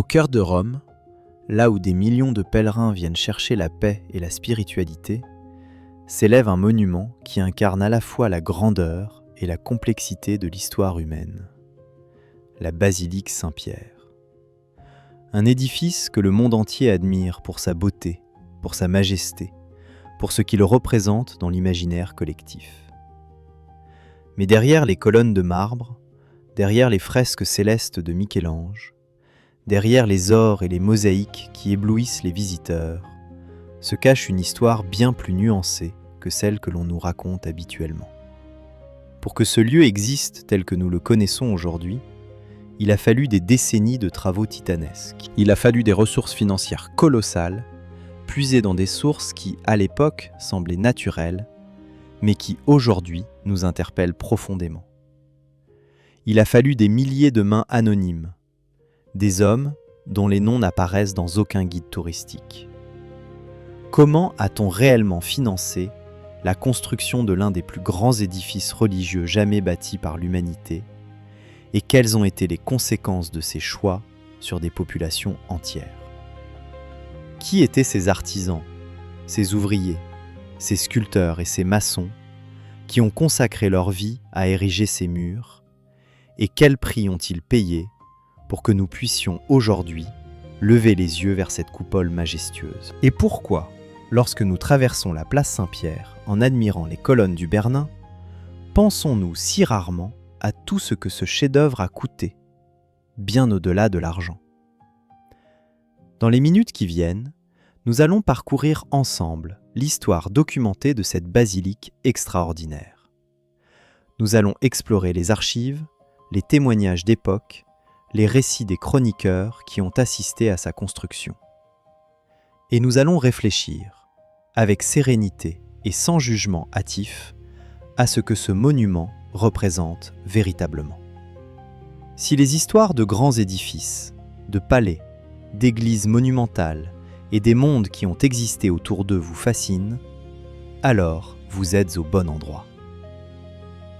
cœur de Rome, là où des millions de pèlerins viennent chercher la paix et la spiritualité, s'élève un monument qui incarne à la fois la grandeur et la complexité de l'histoire humaine. La basilique Saint-Pierre. Un édifice que le monde entier admire pour sa beauté, pour sa majesté, pour ce qu'il représente dans l'imaginaire collectif. Mais derrière les colonnes de marbre, derrière les fresques célestes de Michel-Ange, derrière les ors et les mosaïques qui éblouissent les visiteurs, se cache une histoire bien plus nuancée que celle que l'on nous raconte habituellement. Pour que ce lieu existe tel que nous le connaissons aujourd'hui, il a fallu des décennies de travaux titanesques. Il a fallu des ressources financières colossales, puisées dans des sources qui, à l'époque, semblaient naturelles, mais qui, aujourd'hui, nous interpellent profondément. Il a fallu des milliers de mains anonymes, des hommes dont les noms n'apparaissent dans aucun guide touristique. Comment a-t-on réellement financé la construction de l'un des plus grands édifices religieux jamais bâtis par l'humanité, et quelles ont été les conséquences de ces choix sur des populations entières? Qui étaient ces artisans, ces ouvriers, ces sculpteurs et ces maçons qui ont consacré leur vie à ériger ces murs, et quel prix ont-ils payé pour que nous puissions aujourd'hui lever les yeux vers cette coupole majestueuse? Et pourquoi, lorsque nous traversons la place Saint-Pierre en admirant les colonnes du Bernin, pensons-nous si rarement à tout ce que ce chef-d'œuvre a coûté, bien au-delà de l'argent? Dans les minutes qui viennent, nous allons parcourir ensemble l'histoire documentée de cette basilique extraordinaire. Nous allons explorer les archives, les témoignages d'époque, les récits des chroniqueurs qui ont assisté à sa construction. Et nous allons réfléchir, avec sérénité et sans jugement hâtif, à ce que ce monument représente véritablement. Si les histoires de grands édifices, de palais, d'églises monumentales et des mondes qui ont existé autour d'eux vous fascinent, alors vous êtes au bon endroit.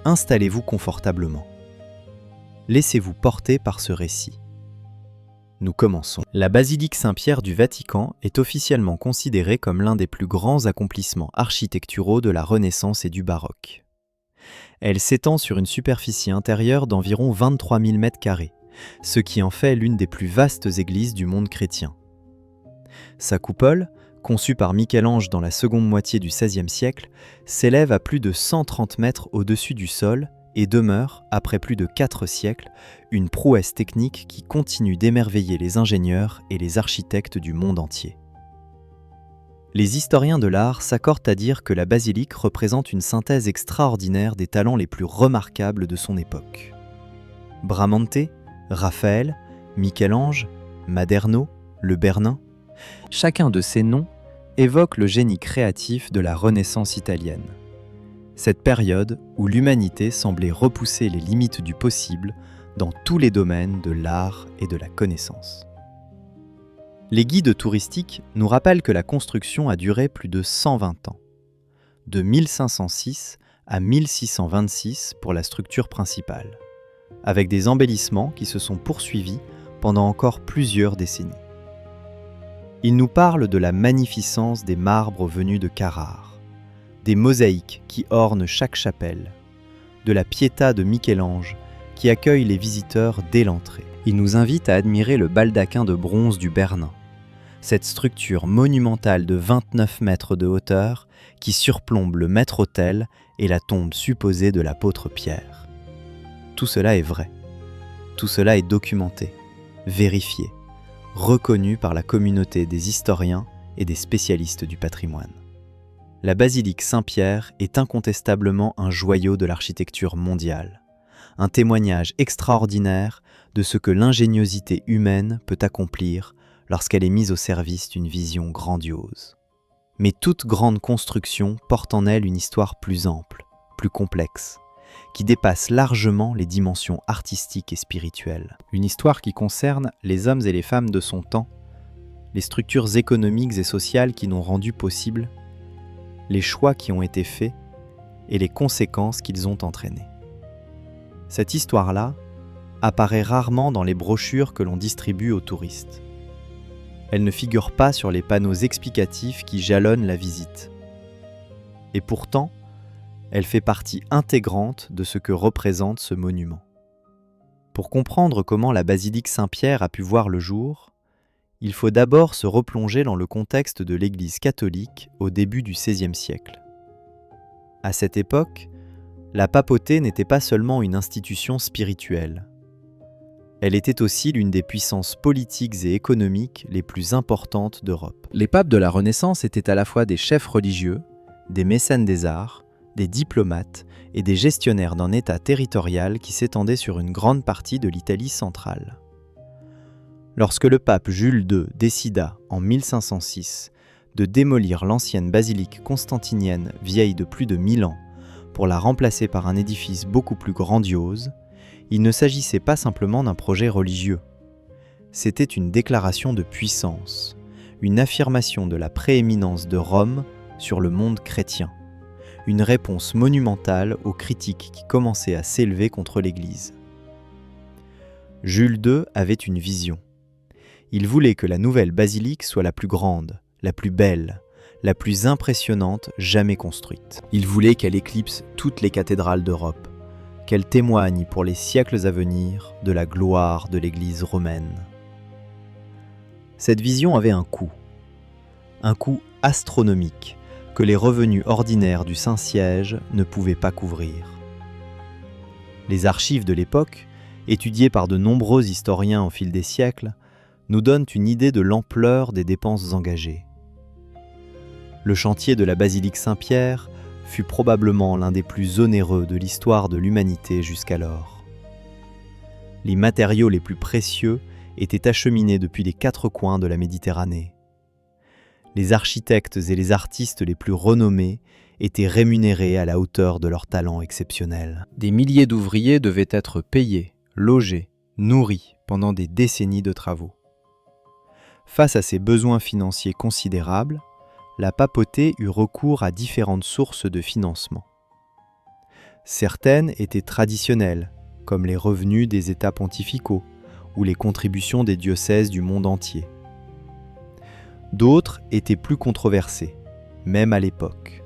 Installez-vous confortablement. Laissez-vous porter par ce récit. Nous commençons. La basilique Saint-Pierre du Vatican est officiellement considérée comme l'un des plus grands accomplissements architecturaux de la Renaissance et du baroque. Elle s'étend sur une superficie intérieure d'environ 23 000 m², ce qui en fait l'une des plus vastes églises du monde chrétien. Sa coupole, conçue par Michel-Ange dans la seconde moitié du XVIe siècle, s'élève à plus de 130 mètres au-dessus du sol et demeure, après plus de 4 siècles, une prouesse technique qui continue d'émerveiller les ingénieurs et les architectes du monde entier. Les historiens de l'art s'accordent à dire que la basilique représente une synthèse extraordinaire des talents les plus remarquables de son époque. Bramante, Raphaël, Michel-Ange, Maderno, Le Bernin, chacun de ces noms évoque le génie créatif de la Renaissance italienne. Cette période où l'humanité semblait repousser les limites du possible dans tous les domaines de l'art et de la connaissance. Les guides touristiques nous rappellent que la construction a duré plus de 120 ans, de 1506 à 1626 pour la structure principale, avec des embellissements qui se sont poursuivis pendant encore plusieurs décennies. Ils nous parlent de la magnificence des marbres venus de Carrare, des mosaïques qui ornent chaque chapelle, de la Pietà de Michel-Ange qui accueille les visiteurs dès l'entrée. Ils nous invitent à admirer le baldaquin de bronze du Bernin, cette structure monumentale de 29 mètres de hauteur qui surplombe le maître-autel et la tombe supposée de l'apôtre Pierre. Tout cela est vrai. Tout cela est documenté, vérifié, reconnu par la communauté des historiens et des spécialistes du patrimoine. La basilique Saint-Pierre est incontestablement un joyau de l'architecture mondiale, un témoignage extraordinaire de ce que l'ingéniosité humaine peut accomplir lorsqu'elle est mise au service d'une vision grandiose. Mais toute grande construction porte en elle une histoire plus ample, plus complexe, qui dépasse largement les dimensions artistiques et spirituelles. Une histoire qui concerne les hommes et les femmes de son temps, les structures économiques et sociales qui l'ont rendu possible, les choix qui ont été faits et les conséquences qu'ils ont entraînées. Cette histoire-là, apparaît rarement dans les brochures que l'on distribue aux touristes. Elle ne figure pas sur les panneaux explicatifs qui jalonnent la visite. Et pourtant, elle fait partie intégrante de ce que représente ce monument. Pour comprendre comment la basilique Saint-Pierre a pu voir le jour, il faut d'abord se replonger dans le contexte de l'Église catholique au début du XVIe siècle. À cette époque, la papauté n'était pas seulement une institution spirituelle. Elle était aussi l'une des puissances politiques et économiques les plus importantes d'Europe. Les papes de la Renaissance étaient à la fois des chefs religieux, des mécènes des arts, des diplomates et des gestionnaires d'un État territorial qui s'étendait sur une grande partie de l'Italie centrale. Lorsque le pape Jules II décida, en 1506, de démolir l'ancienne basilique constantinienne vieille de plus de 1000 ans pour la remplacer par un édifice beaucoup plus grandiose, il ne s'agissait pas simplement d'un projet religieux. C'était une déclaration de puissance, une affirmation de la prééminence de Rome sur le monde chrétien, une réponse monumentale aux critiques qui commençaient à s'élever contre l'Église. Jules II avait une vision. Il voulait que la nouvelle basilique soit la plus grande, la plus belle, la plus impressionnante jamais construite. Il voulait qu'elle éclipse toutes les cathédrales d'Europe, qu'elle témoigne pour les siècles à venir de la gloire de l'Église romaine. Cette vision avait un coût astronomique que les revenus ordinaires du Saint-Siège ne pouvaient pas couvrir. Les archives de l'époque, étudiées par de nombreux historiens au fil des siècles, nous donnent une idée de l'ampleur des dépenses engagées. Le chantier de la basilique Saint-Pierre fut probablement l'un des plus onéreux de l'histoire de l'humanité jusqu'alors. Les matériaux les plus précieux étaient acheminés depuis les quatre coins de la Méditerranée. Les architectes et les artistes les plus renommés étaient rémunérés à la hauteur de leur talent exceptionnel. Des milliers d'ouvriers devaient être payés, logés, nourris pendant des décennies de travaux. Face à ces besoins financiers considérables, la papauté eut recours à différentes sources de financement. Certaines étaient traditionnelles, comme les revenus des États pontificaux ou les contributions des diocèses du monde entier. D'autres étaient plus controversées, même à l'époque.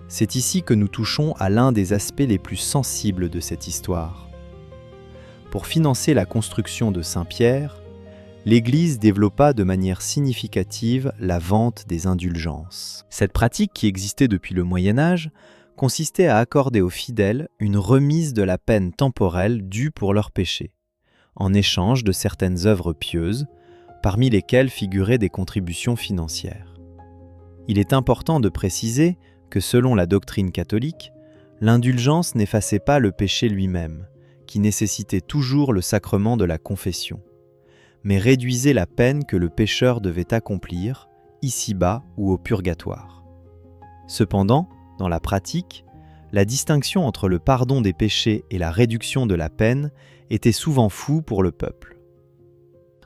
C'est ici que nous touchons à l'un des aspects les plus sensibles de cette histoire. Pour financer la construction de Saint-Pierre, l'Église développa de manière significative la vente des indulgences. Cette pratique, qui existait depuis le Moyen Âge, consistait à accorder aux fidèles une remise de la peine temporelle due pour leurs péchés, en échange de certaines œuvres pieuses, parmi lesquelles figuraient des contributions financières. Il est important de préciser que selon la doctrine catholique, l'indulgence n'effaçait pas le péché lui-même, qui nécessitait toujours le sacrement de la confession, mais réduisait la peine que le pécheur devait accomplir, ici-bas ou au purgatoire. Cependant, dans la pratique, la distinction entre le pardon des péchés et la réduction de la peine était souvent floue pour le peuple.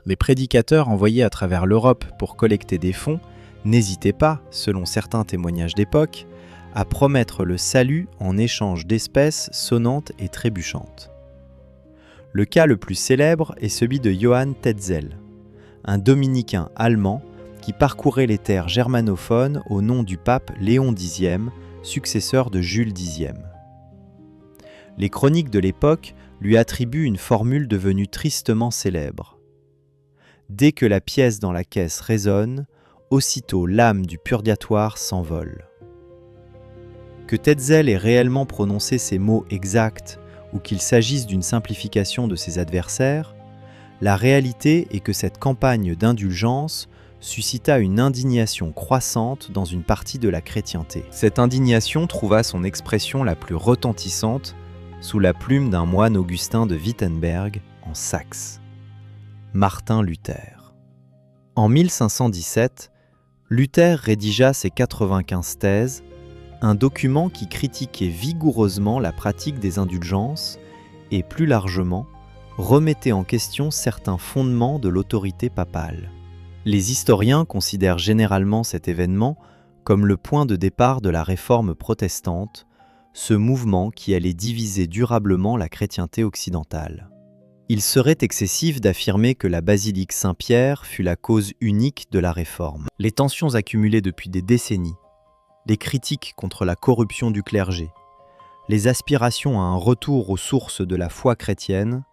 Les prédicateurs envoyés à travers l'Europe pour collecter des fonds n'hésitaient pas, selon certains témoignages d'époque, à promettre le salut en échange d'espèces sonnantes et trébuchantes. Le cas le plus célèbre est celui de Johann Tetzel, un dominicain allemand qui parcourait les terres germanophones au nom du pape Léon X, successeur de Jules X. Les chroniques de l'époque lui attribuent une formule devenue tristement célèbre. Dès que la pièce dans la caisse résonne, aussitôt l'âme du purgatoire s'envole. Que Tetzel ait réellement prononcé ces mots exacts ou qu'il s'agisse d'une simplification de ses adversaires, la réalité est que cette campagne d'indulgence suscita une indignation croissante dans une partie de la chrétienté. Cette indignation trouva son expression la plus retentissante sous la plume d'un moine augustin de Wittenberg en Saxe, Martin Luther. En 1517, Luther rédigea ses 95 thèses, un document qui critiquait vigoureusement la pratique des indulgences et, plus largement, remettait en question certains fondements de l'autorité papale. Les historiens considèrent généralement cet événement comme le point de départ de la réforme protestante, ce mouvement qui allait diviser durablement la chrétienté occidentale. Il serait excessif d'affirmer que la basilique Saint-Pierre fut la cause unique de la Réforme. Les tensions accumulées depuis des décennies, les critiques contre la corruption du clergé, les aspirations à un retour aux sources de la foi chrétienne,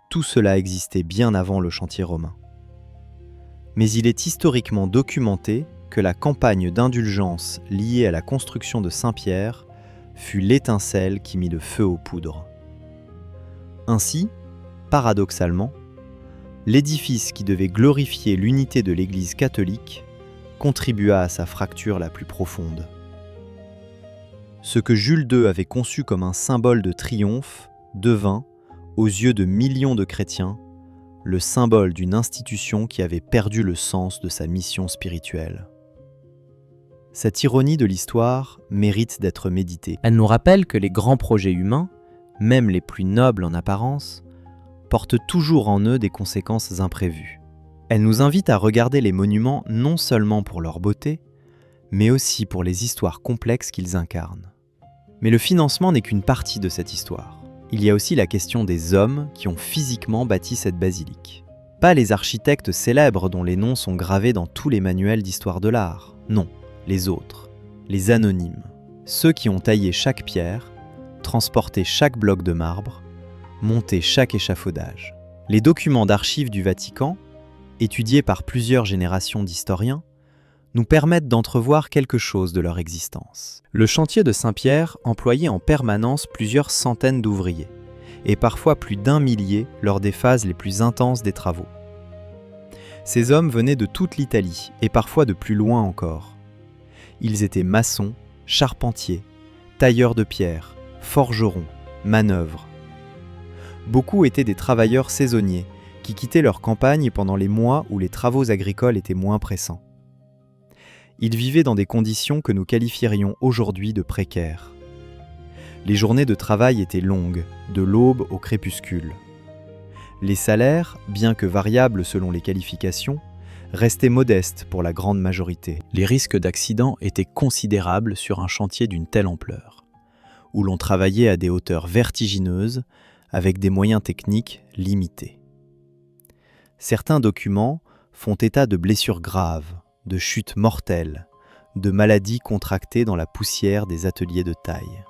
tout cela existait bien avant le chantier romain. Mais il est historiquement documenté que la campagne d'indulgence liée à la construction de Saint-Pierre fut l'étincelle qui mit le feu aux poudres. Ainsi, paradoxalement, l'édifice qui devait glorifier l'unité de l'Église catholique contribua à sa fracture la plus profonde. Ce que Jules II avait conçu comme un symbole de triomphe devint, aux yeux de millions de chrétiens, le symbole d'une institution qui avait perdu le sens de sa mission spirituelle. Cette ironie de l'histoire mérite d'être méditée. Elle nous rappelle que les grands projets humains, même les plus nobles en apparence, portent toujours en eux des conséquences imprévues. Elle nous invite à regarder les monuments non seulement pour leur beauté, mais aussi pour les histoires complexes qu'ils incarnent. Mais le financement n'est qu'une partie de cette histoire. Il y a aussi la question des hommes qui ont physiquement bâti cette basilique. Pas les architectes célèbres dont les noms sont gravés dans tous les manuels d'histoire de l'art. Non, les autres, les anonymes. Ceux qui ont taillé chaque pierre, transporté chaque bloc de marbre, monté chaque échafaudage. Les documents d'archives du Vatican, étudiés par plusieurs générations d'historiens, nous permettent d'entrevoir quelque chose de leur existence. Le chantier de Saint-Pierre employait en permanence plusieurs centaines d'ouvriers, et parfois plus d'1 millier lors des phases les plus intenses des travaux. Ces hommes venaient de toute l'Italie, et parfois de plus loin encore. Ils étaient maçons, charpentiers, tailleurs de pierre, forgerons, manœuvres. Beaucoup étaient des travailleurs saisonniers, qui quittaient leur campagne pendant les mois où les travaux agricoles étaient moins pressants. Ils vivaient dans des conditions que nous qualifierions aujourd'hui de précaires. Les journées de travail étaient longues, de l'aube au crépuscule. Les salaires, bien que variables selon les qualifications, restaient modestes pour la grande majorité. Les risques d'accident étaient considérables sur un chantier d'une telle ampleur, où l'on travaillait à des hauteurs vertigineuses, avec des moyens techniques limités. Certains documents font état de blessures graves, de chutes mortelles, de maladies contractées dans la poussière des ateliers de taille.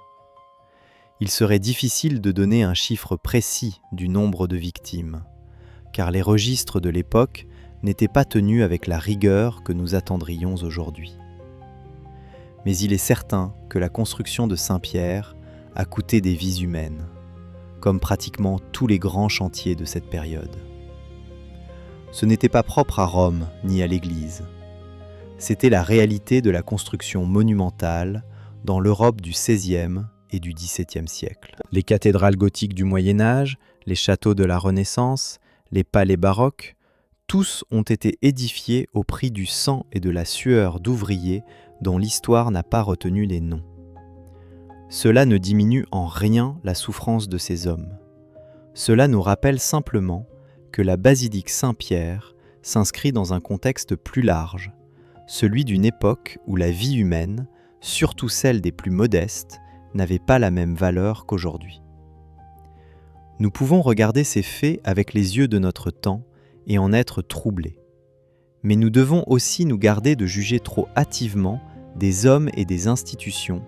Il serait difficile de donner un chiffre précis du nombre de victimes, car les registres de l'époque n'étaient pas tenus avec la rigueur que nous attendrions aujourd'hui. Mais il est certain que la construction de Saint-Pierre a coûté des vies humaines, comme pratiquement tous les grands chantiers de cette période. Ce n'était pas propre à Rome ni à l'Église. C'était la réalité de la construction monumentale dans l'Europe du XVIe et du XVIIe siècle. Les cathédrales gothiques du Moyen Âge, les châteaux de la Renaissance, les palais baroques, tous ont été édifiés au prix du sang et de la sueur d'ouvriers dont l'histoire n'a pas retenu les noms. Cela ne diminue en rien la souffrance de ces hommes. Cela nous rappelle simplement que la basilique Saint-Pierre s'inscrit dans un contexte plus large, celui d'une époque où la vie humaine, surtout celle des plus modestes, n'avait pas la même valeur qu'aujourd'hui. Nous pouvons regarder ces faits avec les yeux de notre temps et en être troublés. Mais nous devons aussi nous garder de juger trop hâtivement des hommes et des institutions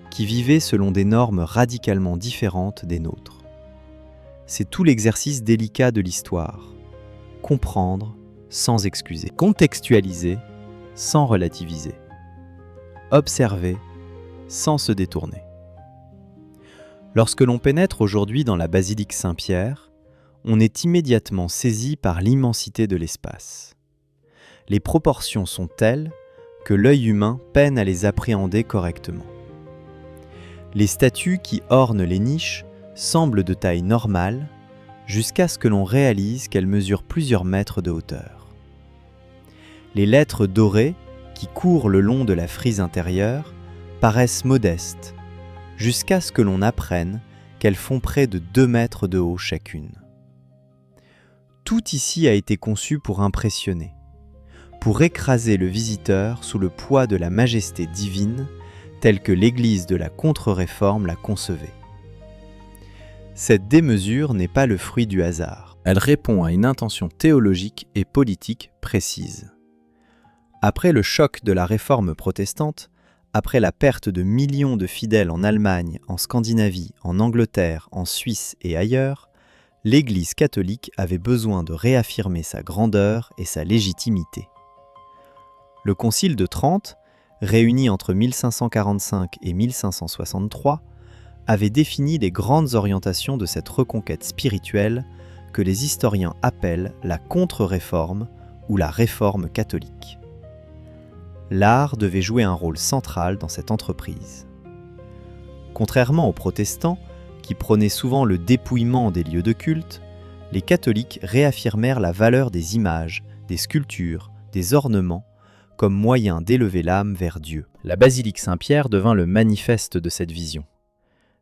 qui vivaient selon des normes radicalement différentes des nôtres. C'est tout l'exercice délicat de l'histoire. Comprendre sans excuser. Contextualiser sans relativiser. Observer sans se détourner. Lorsque l'on pénètre aujourd'hui dans la basilique Saint-Pierre, on est immédiatement saisi par l'immensité de l'espace. Les proportions sont telles que l'œil humain peine à les appréhender correctement. Les statues qui ornent les niches semblent de taille normale jusqu'à ce que l'on réalise qu'elles mesurent plusieurs mètres de hauteur. Les lettres dorées qui courent le long de la frise intérieure paraissent modestes jusqu'à ce que l'on apprenne qu'elles font près de 2 mètres de haut chacune. Tout ici a été conçu pour impressionner, pour écraser le visiteur sous le poids de la majesté divine telle que l'Église de la Contre-Réforme la concevait. Cette démesure n'est pas le fruit du hasard. Elle répond à une intention théologique et politique précise. Après le choc de la réforme protestante, après la perte de millions de fidèles en Allemagne, en Scandinavie, en Angleterre, en Suisse et ailleurs, l'Église catholique avait besoin de réaffirmer sa grandeur et sa légitimité. Le Concile de Trente, réuni entre 1545 et 1563, avait défini les grandes orientations de cette reconquête spirituelle que les historiens appellent la contre-réforme ou la réforme catholique. L'art devait jouer un rôle central dans cette entreprise. Contrairement aux protestants, qui prônaient souvent le dépouillement des lieux de culte, les catholiques réaffirmèrent la valeur des images, des sculptures, des ornements, comme moyen d'élever l'âme vers Dieu. La basilique Saint-Pierre devint le manifeste de cette vision.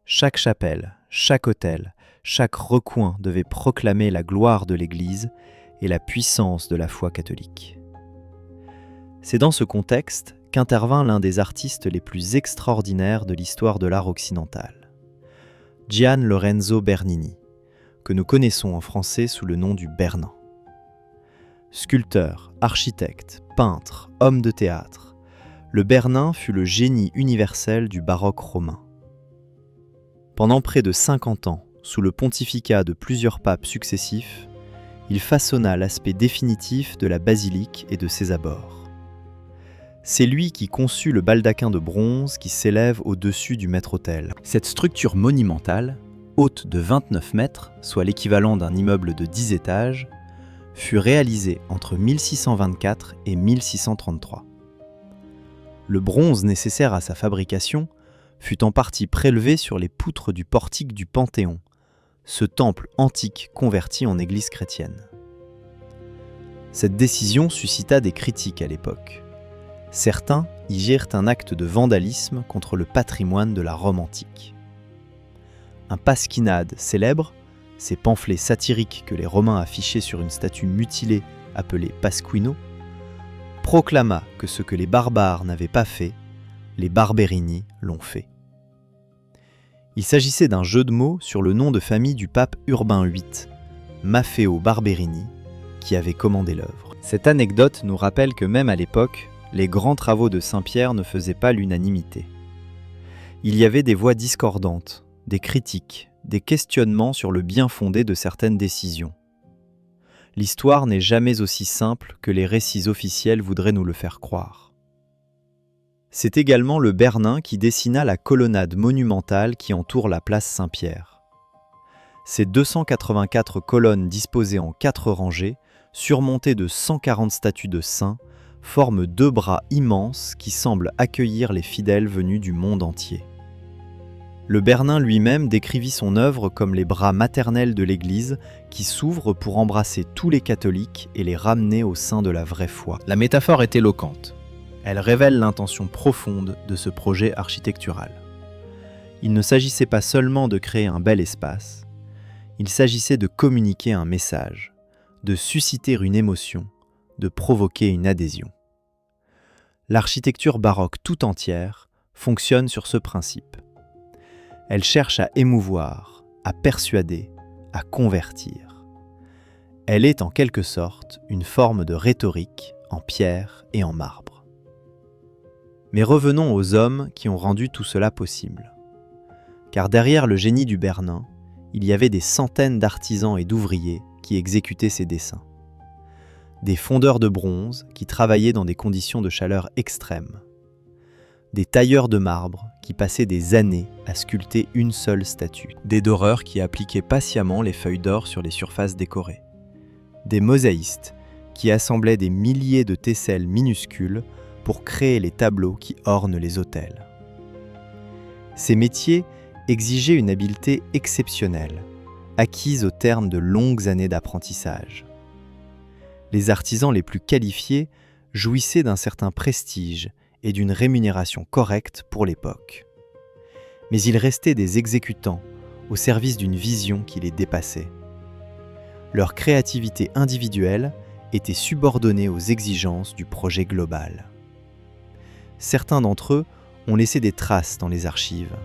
Chaque chapelle, chaque autel, chaque recoin devait proclamer la gloire de l'Église et la puissance de la foi catholique. C'est dans ce contexte qu'intervint l'un des artistes les plus extraordinaires de l'histoire de l'art occidental, Gian Lorenzo Bernini, que nous connaissons en français sous le nom du Bernin. Sculpteur, architecte, peintre, homme de théâtre, le Bernin fut le génie universel du baroque romain. Pendant près de 50 ans, sous le pontificat de plusieurs papes successifs, il façonna l'aspect définitif de la basilique et de ses abords. C'est lui qui conçut le baldaquin de bronze qui s'élève au-dessus du maître-autel. Cette structure monumentale, haute de 29 mètres, soit l'équivalent d'un immeuble de 10 étages, fut réalisée entre 1624 et 1633. Le bronze nécessaire à sa fabrication fut en partie prélevé sur les poutres du portique du Panthéon, ce temple antique converti en église chrétienne. Cette décision suscita des critiques à l'époque. Certains y girent un acte de vandalisme contre le patrimoine de la Rome antique. Un pasquinade célèbre, ces pamphlets satiriques que les Romains affichaient sur une statue mutilée appelée Pasquino, proclama que ce que les barbares n'avaient pas fait, les Barberini l'ont fait. Il s'agissait d'un jeu de mots sur le nom de famille du pape Urbain VIII, Maffeo Barberini, qui avait commandé l'œuvre. Cette anecdote nous rappelle que même à l'époque, les grands travaux de Saint-Pierre ne faisaient pas l'unanimité. Il y avait des voix discordantes, des critiques, des questionnements sur le bien fondé de certaines décisions. L'histoire n'est jamais aussi simple que les récits officiels voudraient nous le faire croire. C'est également le Bernin qui dessina la colonnade monumentale qui entoure la place Saint-Pierre. Ces 284 colonnes disposées en 4 rangées, surmontées de 140 statues de saints, forment 2 bras immenses qui semblent accueillir les fidèles venus du monde entier. Le Bernin lui-même décrivit son œuvre comme les bras maternels de l'Église qui s'ouvrent pour embrasser tous les catholiques et les ramener au sein de la vraie foi. La métaphore est éloquente. Elle révèle l'intention profonde de ce projet architectural. Il ne s'agissait pas seulement de créer un bel espace, il s'agissait de communiquer un message, de susciter une émotion, de provoquer une adhésion. L'architecture baroque tout entière fonctionne sur ce principe. Elle cherche à émouvoir, à persuader, à convertir. Elle est en quelque sorte une forme de rhétorique en pierre et en marbre. Mais revenons aux hommes qui ont rendu tout cela possible. Car derrière le génie du Bernin, il y avait des centaines d'artisans et d'ouvriers qui exécutaient ces dessins. Des fondeurs de bronze qui travaillaient dans des conditions de chaleur extrêmes. Des tailleurs de marbre qui passaient des années à sculpter une seule statue. Des doreurs qui appliquaient patiemment les feuilles d'or sur les surfaces décorées. Des mosaïstes qui assemblaient des milliers de tesselles minuscules pour créer les tableaux qui ornent les autels. Ces métiers exigeaient une habileté exceptionnelle, acquise au terme de longues années d'apprentissage. Les artisans les plus qualifiés jouissaient d'un certain prestige et d'une rémunération correcte pour l'époque. Mais ils restaient des exécutants au service d'une vision qui les dépassait. Leur créativité individuelle était subordonnée aux exigences du projet global. Certains d'entre eux ont laissé des traces dans les archives.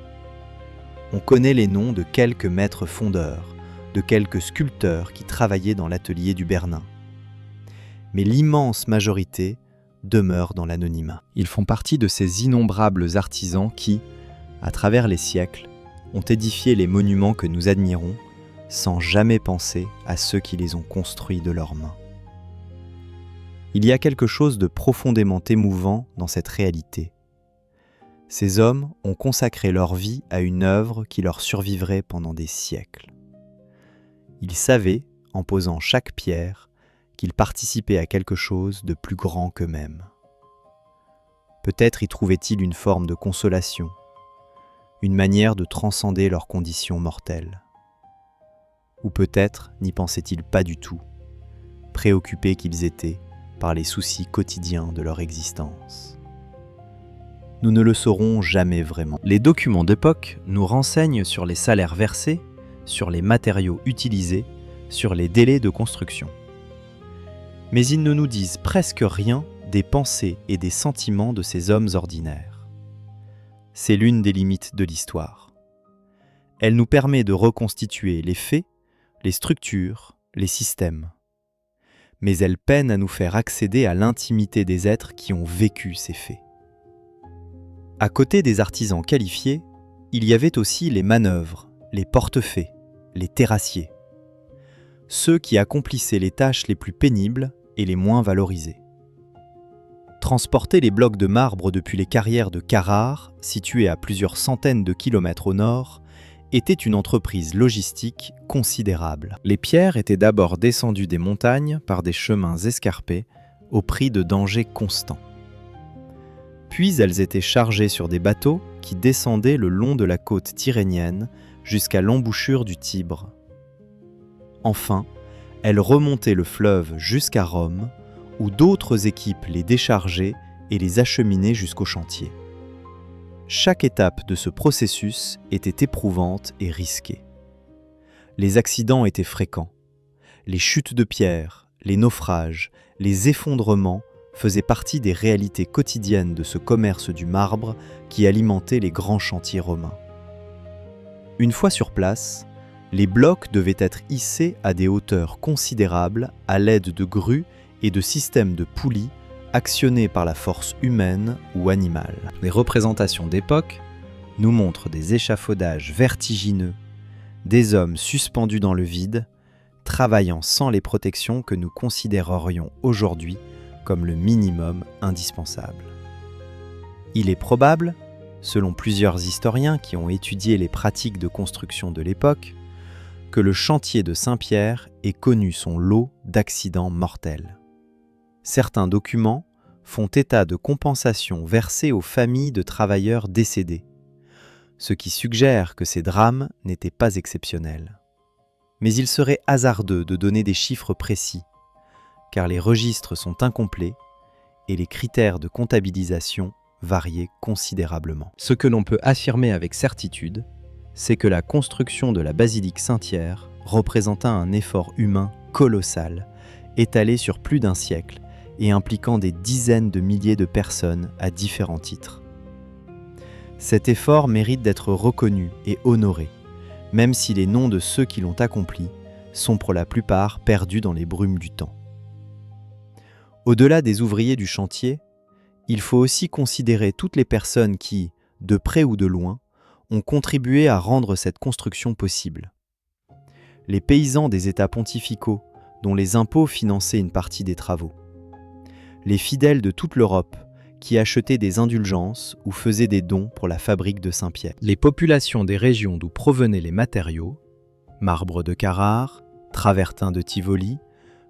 on connaît les noms de quelques maîtres fondeurs, de quelques sculpteurs qui travaillaient dans l'atelier du Bernin. Mais l'immense majorité demeure dans l'anonymat. Ils font partie de ces innombrables artisans qui, à travers les siècles, ont édifié les monuments que nous admirons sans jamais penser à ceux qui les ont construits de leurs mains. Il y a quelque chose de profondément émouvant dans cette réalité. Ces hommes ont consacré leur vie à une œuvre qui leur survivrait pendant des siècles. Ils savaient, en posant chaque pierre, qu'ils participaient à quelque chose de plus grand qu'eux-mêmes. Peut-être y trouvaient-ils une forme de consolation, une manière de transcender leurs conditions mortelles. Ou peut-être n'y pensaient-ils pas du tout, préoccupés qu'ils étaient par les soucis quotidiens de leur existence. Nous ne le saurons jamais vraiment. Les documents d'époque nous renseignent sur les salaires versés, sur les matériaux utilisés, sur les délais de construction. Mais ils ne nous disent presque rien des pensées et des sentiments de ces hommes ordinaires. C'est l'une des limites de l'histoire. Elle nous permet de reconstituer les faits, les structures, les systèmes. Mais elle peine à nous faire accéder à l'intimité des êtres qui ont vécu ces faits. À côté des artisans qualifiés, il y avait aussi les manœuvres, les portefaix, les terrassiers. Ceux qui accomplissaient les tâches les plus pénibles et les moins valorisées. Transporter les blocs de marbre depuis les carrières de Carrare, situées à plusieurs centaines de kilomètres au nord, était une entreprise logistique considérable. Les pierres étaient d'abord descendues des montagnes par des chemins escarpés au prix de dangers constants. Puis elles étaient chargées sur des bateaux qui descendaient le long de la côte tyrrhénienne jusqu'à l'embouchure du Tibre. Enfin, elles remontaient le fleuve jusqu'à Rome, où d'autres équipes les déchargeaient et les acheminaient jusqu'au chantier. Chaque étape de ce processus était éprouvante et risquée. Les accidents étaient fréquents. Les chutes de pierres, les naufrages, les effondrements faisaient partie des réalités quotidiennes de ce commerce du marbre qui alimentait les grands chantiers romains. Une fois sur place, les blocs devaient être hissés à des hauteurs considérables à l'aide de grues et de systèmes de poulies actionnés par la force humaine ou animale. Les représentations d'époque nous montrent des échafaudages vertigineux, des hommes suspendus dans le vide, travaillant sans les protections que nous considérerions aujourd'hui comme le minimum indispensable. Il est probable, selon plusieurs historiens qui ont étudié les pratiques de construction de l'époque, que le chantier de Saint-Pierre ait connu son lot d'accidents mortels. Certains documents font état de compensations versées aux familles de travailleurs décédés, ce qui suggère que ces drames n'étaient pas exceptionnels. Mais il serait hasardeux de donner des chiffres précis, car les registres sont incomplets et les critères de comptabilisation variaient considérablement. Ce que l'on peut affirmer avec certitude, c'est que la construction de la basilique Saint-Pierre représenta un effort humain colossal, étalé sur plus d'un siècle et impliquant des dizaines de milliers de personnes à différents titres. Cet effort mérite d'être reconnu et honoré, même si les noms de ceux qui l'ont accompli sont pour la plupart perdus dans les brumes du temps. Au-delà des ouvriers du chantier, il faut aussi considérer toutes les personnes qui, de près ou de loin, ont contribué à rendre cette construction possible. Les paysans des États pontificaux, dont les impôts finançaient une partie des travaux. Les fidèles de toute l'Europe, qui achetaient des indulgences ou faisaient des dons pour la fabrique de Saint-Pierre. Les populations des régions d'où provenaient les matériaux, marbre de Carrare, travertin de Tivoli,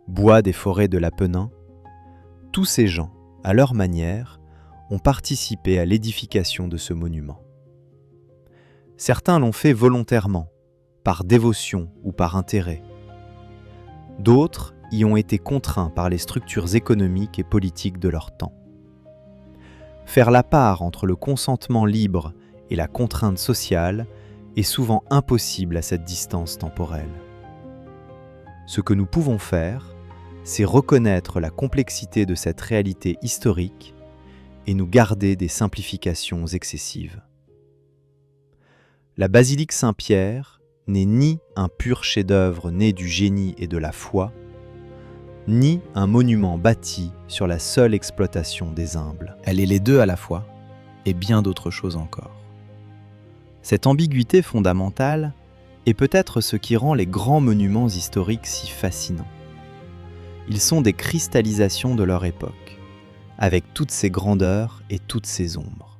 bois des forêts de l'Apennin, tous ces gens, à leur manière, ont participé à l'édification de ce monument. Certains l'ont fait volontairement, par dévotion ou par intérêt. D'autres y ont été contraints par les structures économiques et politiques de leur temps. Faire la part entre le consentement libre et la contrainte sociale est souvent impossible à cette distance temporelle. Ce que nous pouvons faire, c'est reconnaître la complexité de cette réalité historique et nous garder des simplifications excessives. La basilique Saint-Pierre n'est ni un pur chef-d'œuvre né du génie et de la foi, ni un monument bâti sur la seule exploitation des humbles. Elle est les deux à la fois, et bien d'autres choses encore. Cette ambiguïté fondamentale est peut-être ce qui rend les grands monuments historiques si fascinants. Ils sont des cristallisations de leur époque, avec toutes ses grandeurs et toutes ses ombres.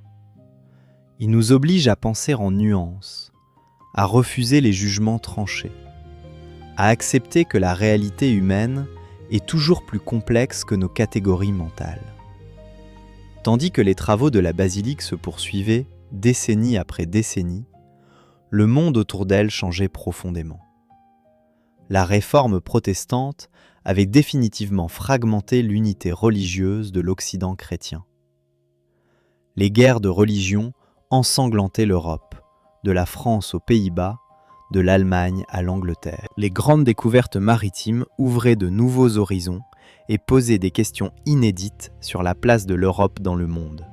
Ils nous obligent à penser en nuances, à refuser les jugements tranchés, à accepter que la réalité humaine est toujours plus complexe que nos catégories mentales. Tandis que les travaux de la basilique se poursuivaient, décennie après décennie, le monde autour d'elle changeait profondément. La réforme protestante avait définitivement fragmenté l'unité religieuse de l'Occident chrétien. Les guerres de religion ensanglantaient l'Europe, de la France aux Pays-Bas, de l'Allemagne à l'Angleterre. Les grandes découvertes maritimes ouvraient de nouveaux horizons et posaient des questions inédites sur la place de l'Europe dans le monde.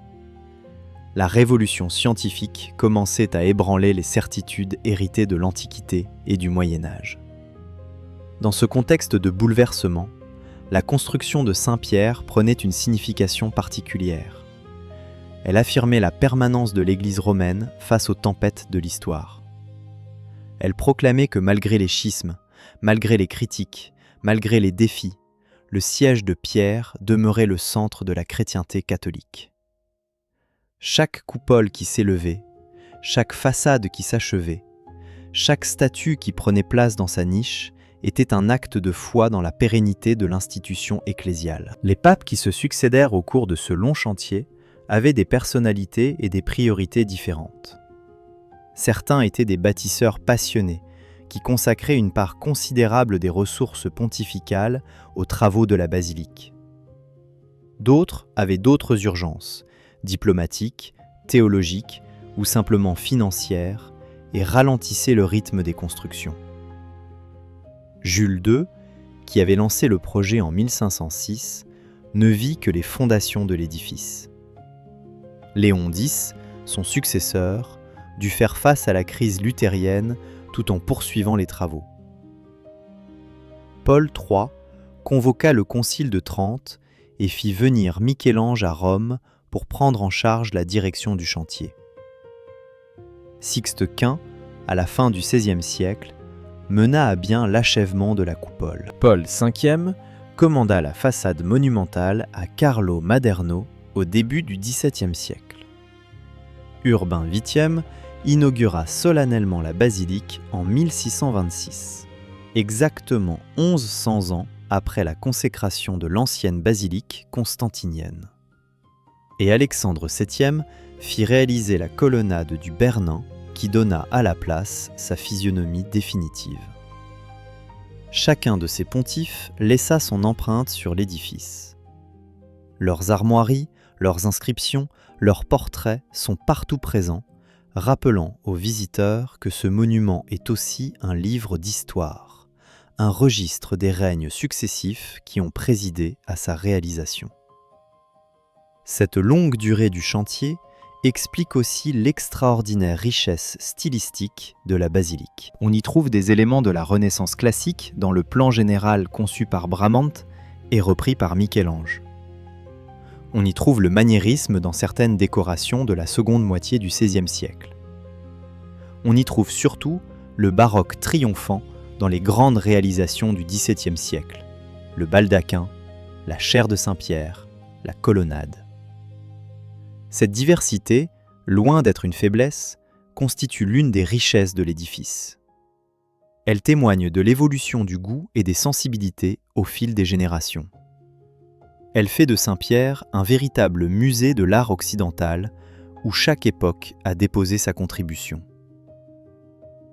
La révolution scientifique commençait à ébranler les certitudes héritées de l'Antiquité et du Moyen-Âge. Dans ce contexte de bouleversement, la construction de Saint-Pierre prenait une signification particulière. Elle affirmait la permanence de l'Église romaine face aux tempêtes de l'histoire. Elle proclamait que malgré les schismes, malgré les critiques, malgré les défis, le siège de Pierre demeurait le centre de la chrétienté catholique. Chaque coupole qui s'élevait, chaque façade qui s'achevait, chaque statue qui prenait place dans sa niche était un acte de foi dans la pérennité de l'institution ecclésiale. Les papes qui se succédèrent au cours de ce long chantier avaient des personnalités et des priorités différentes. Certains étaient des bâtisseurs passionnés qui consacraient une part considérable des ressources pontificales aux travaux de la basilique. D'autres avaient d'autres urgences, diplomatiques, théologiques ou simplement financières, et ralentissaient le rythme des constructions. Jules II, qui avait lancé le projet en 1506, ne vit que les fondations de l'édifice. Léon X, son successeur, dut faire face à la crise luthérienne tout en poursuivant les travaux. Paul III convoqua le Concile de Trente et fit venir Michel-Ange à Rome pour prendre en charge la direction du chantier. Sixte Quint, à la fin du XVIe siècle, mena à bien l'achèvement de la coupole. Paul V commanda la façade monumentale à Carlo Maderno au début du XVIIe siècle. Urbain VIII inaugura solennellement la basilique en 1626, exactement 1100 ans après la consécration de l'ancienne basilique constantinienne. Et Alexandre VII fit réaliser la colonnade du Bernin qui donna à la place sa physionomie définitive. Chacun de ces pontifes laissa son empreinte sur l'édifice. Leurs armoiries, leurs inscriptions, leurs portraits sont partout présents, rappelant aux visiteurs que ce monument est aussi un livre d'histoire, un registre des règnes successifs qui ont présidé à sa réalisation. Cette longue durée du chantier explique aussi l'extraordinaire richesse stylistique de la basilique. On y trouve des éléments de la Renaissance classique dans le plan général conçu par Bramante et repris par Michel-Ange. On y trouve le maniérisme dans certaines décorations de la seconde moitié du XVIe siècle. On y trouve surtout le baroque triomphant dans les grandes réalisations du XVIIe siècle, le baldaquin, la chaire de Saint-Pierre, la colonnade. Cette diversité, loin d'être une faiblesse, constitue l'une des richesses de l'édifice. Elle témoigne de l'évolution du goût et des sensibilités au fil des générations. Elle fait de Saint-Pierre un véritable musée de l'art occidental où chaque époque a déposé sa contribution.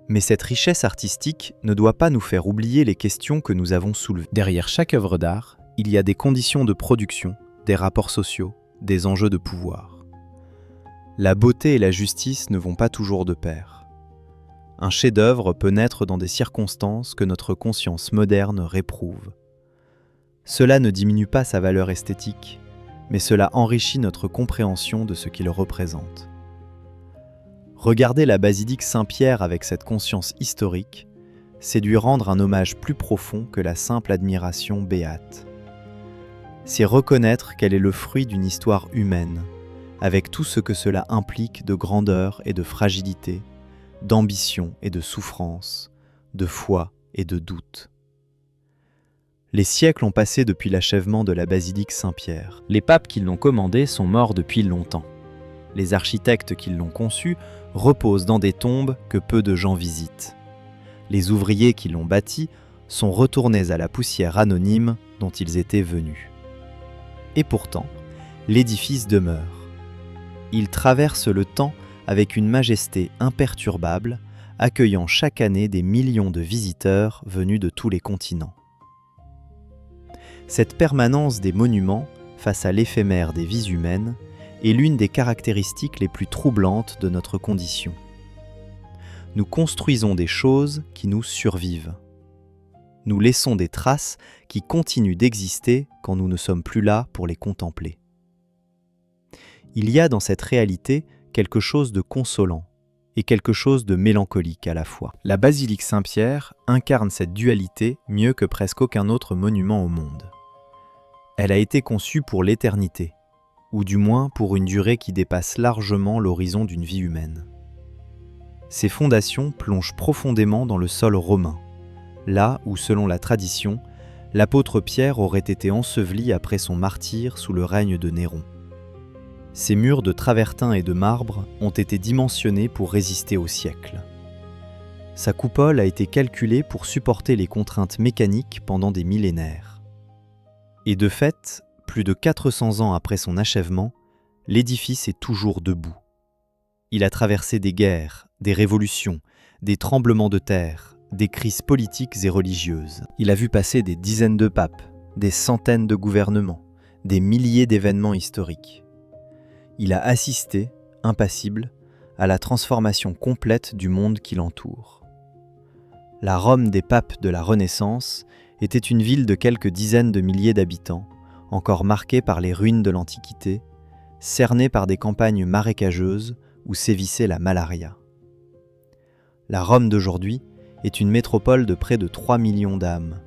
Mais cette richesse artistique ne doit pas nous faire oublier les questions que nous avons soulevées. Derrière chaque œuvre d'art, il y a des conditions de production, des rapports sociaux, des enjeux de pouvoir. La beauté et la justice ne vont pas toujours de pair. Un chef-d'œuvre peut naître dans des circonstances que notre conscience moderne réprouve. Cela ne diminue pas sa valeur esthétique, mais cela enrichit notre compréhension de ce qu'il représente. Regarder la basilique Saint-Pierre avec cette conscience historique, c'est lui rendre un hommage plus profond que la simple admiration béate. C'est reconnaître qu'elle est le fruit d'une histoire humaine, avec tout ce que cela implique de grandeur et de fragilité, d'ambition et de souffrance, de foi et de doute. Les siècles ont passé depuis l'achèvement de la basilique Saint-Pierre. Les papes qui l'ont commandée sont morts depuis longtemps. Les architectes qui l'ont conçue reposent dans des tombes que peu de gens visitent. Les ouvriers qui l'ont bâtie sont retournés à la poussière anonyme dont ils étaient venus. Et pourtant, l'édifice demeure. Il traverse le temps avec une majesté imperturbable, accueillant chaque année des millions de visiteurs venus de tous les continents. Cette permanence des monuments face à l'éphémère des vies humaines est l'une des caractéristiques les plus troublantes de notre condition. Nous construisons des choses qui nous survivent. Nous laissons des traces qui continuent d'exister quand nous ne sommes plus là pour les contempler. Il y a dans cette réalité quelque chose de consolant et quelque chose de mélancolique à la fois. La basilique Saint-Pierre incarne cette dualité mieux que presque aucun autre monument au monde. Elle a été conçue pour l'éternité, ou du moins pour une durée qui dépasse largement l'horizon d'une vie humaine. Ses fondations plongent profondément dans le sol romain, là où, selon la tradition, l'apôtre Pierre aurait été enseveli après son martyre sous le règne de Néron. Ces murs de travertin et de marbre ont été dimensionnés pour résister au siècle. Sa coupole a été calculée pour supporter les contraintes mécaniques pendant des millénaires. Et de fait, plus de 400 ans après son achèvement, l'édifice est toujours debout. Il a traversé des guerres, des révolutions, des tremblements de terre, des crises politiques et religieuses. Il a vu passer des dizaines de papes, des centaines de gouvernements, des milliers d'événements historiques. Il a assisté, impassible, à la transformation complète du monde qui l'entoure. La Rome des papes de la Renaissance était une ville de quelques dizaines de milliers d'habitants, encore marquée par les ruines de l'Antiquité, cernée par des campagnes marécageuses où sévissait la malaria. La Rome d'aujourd'hui est une métropole de près de 3 millions d'âmes,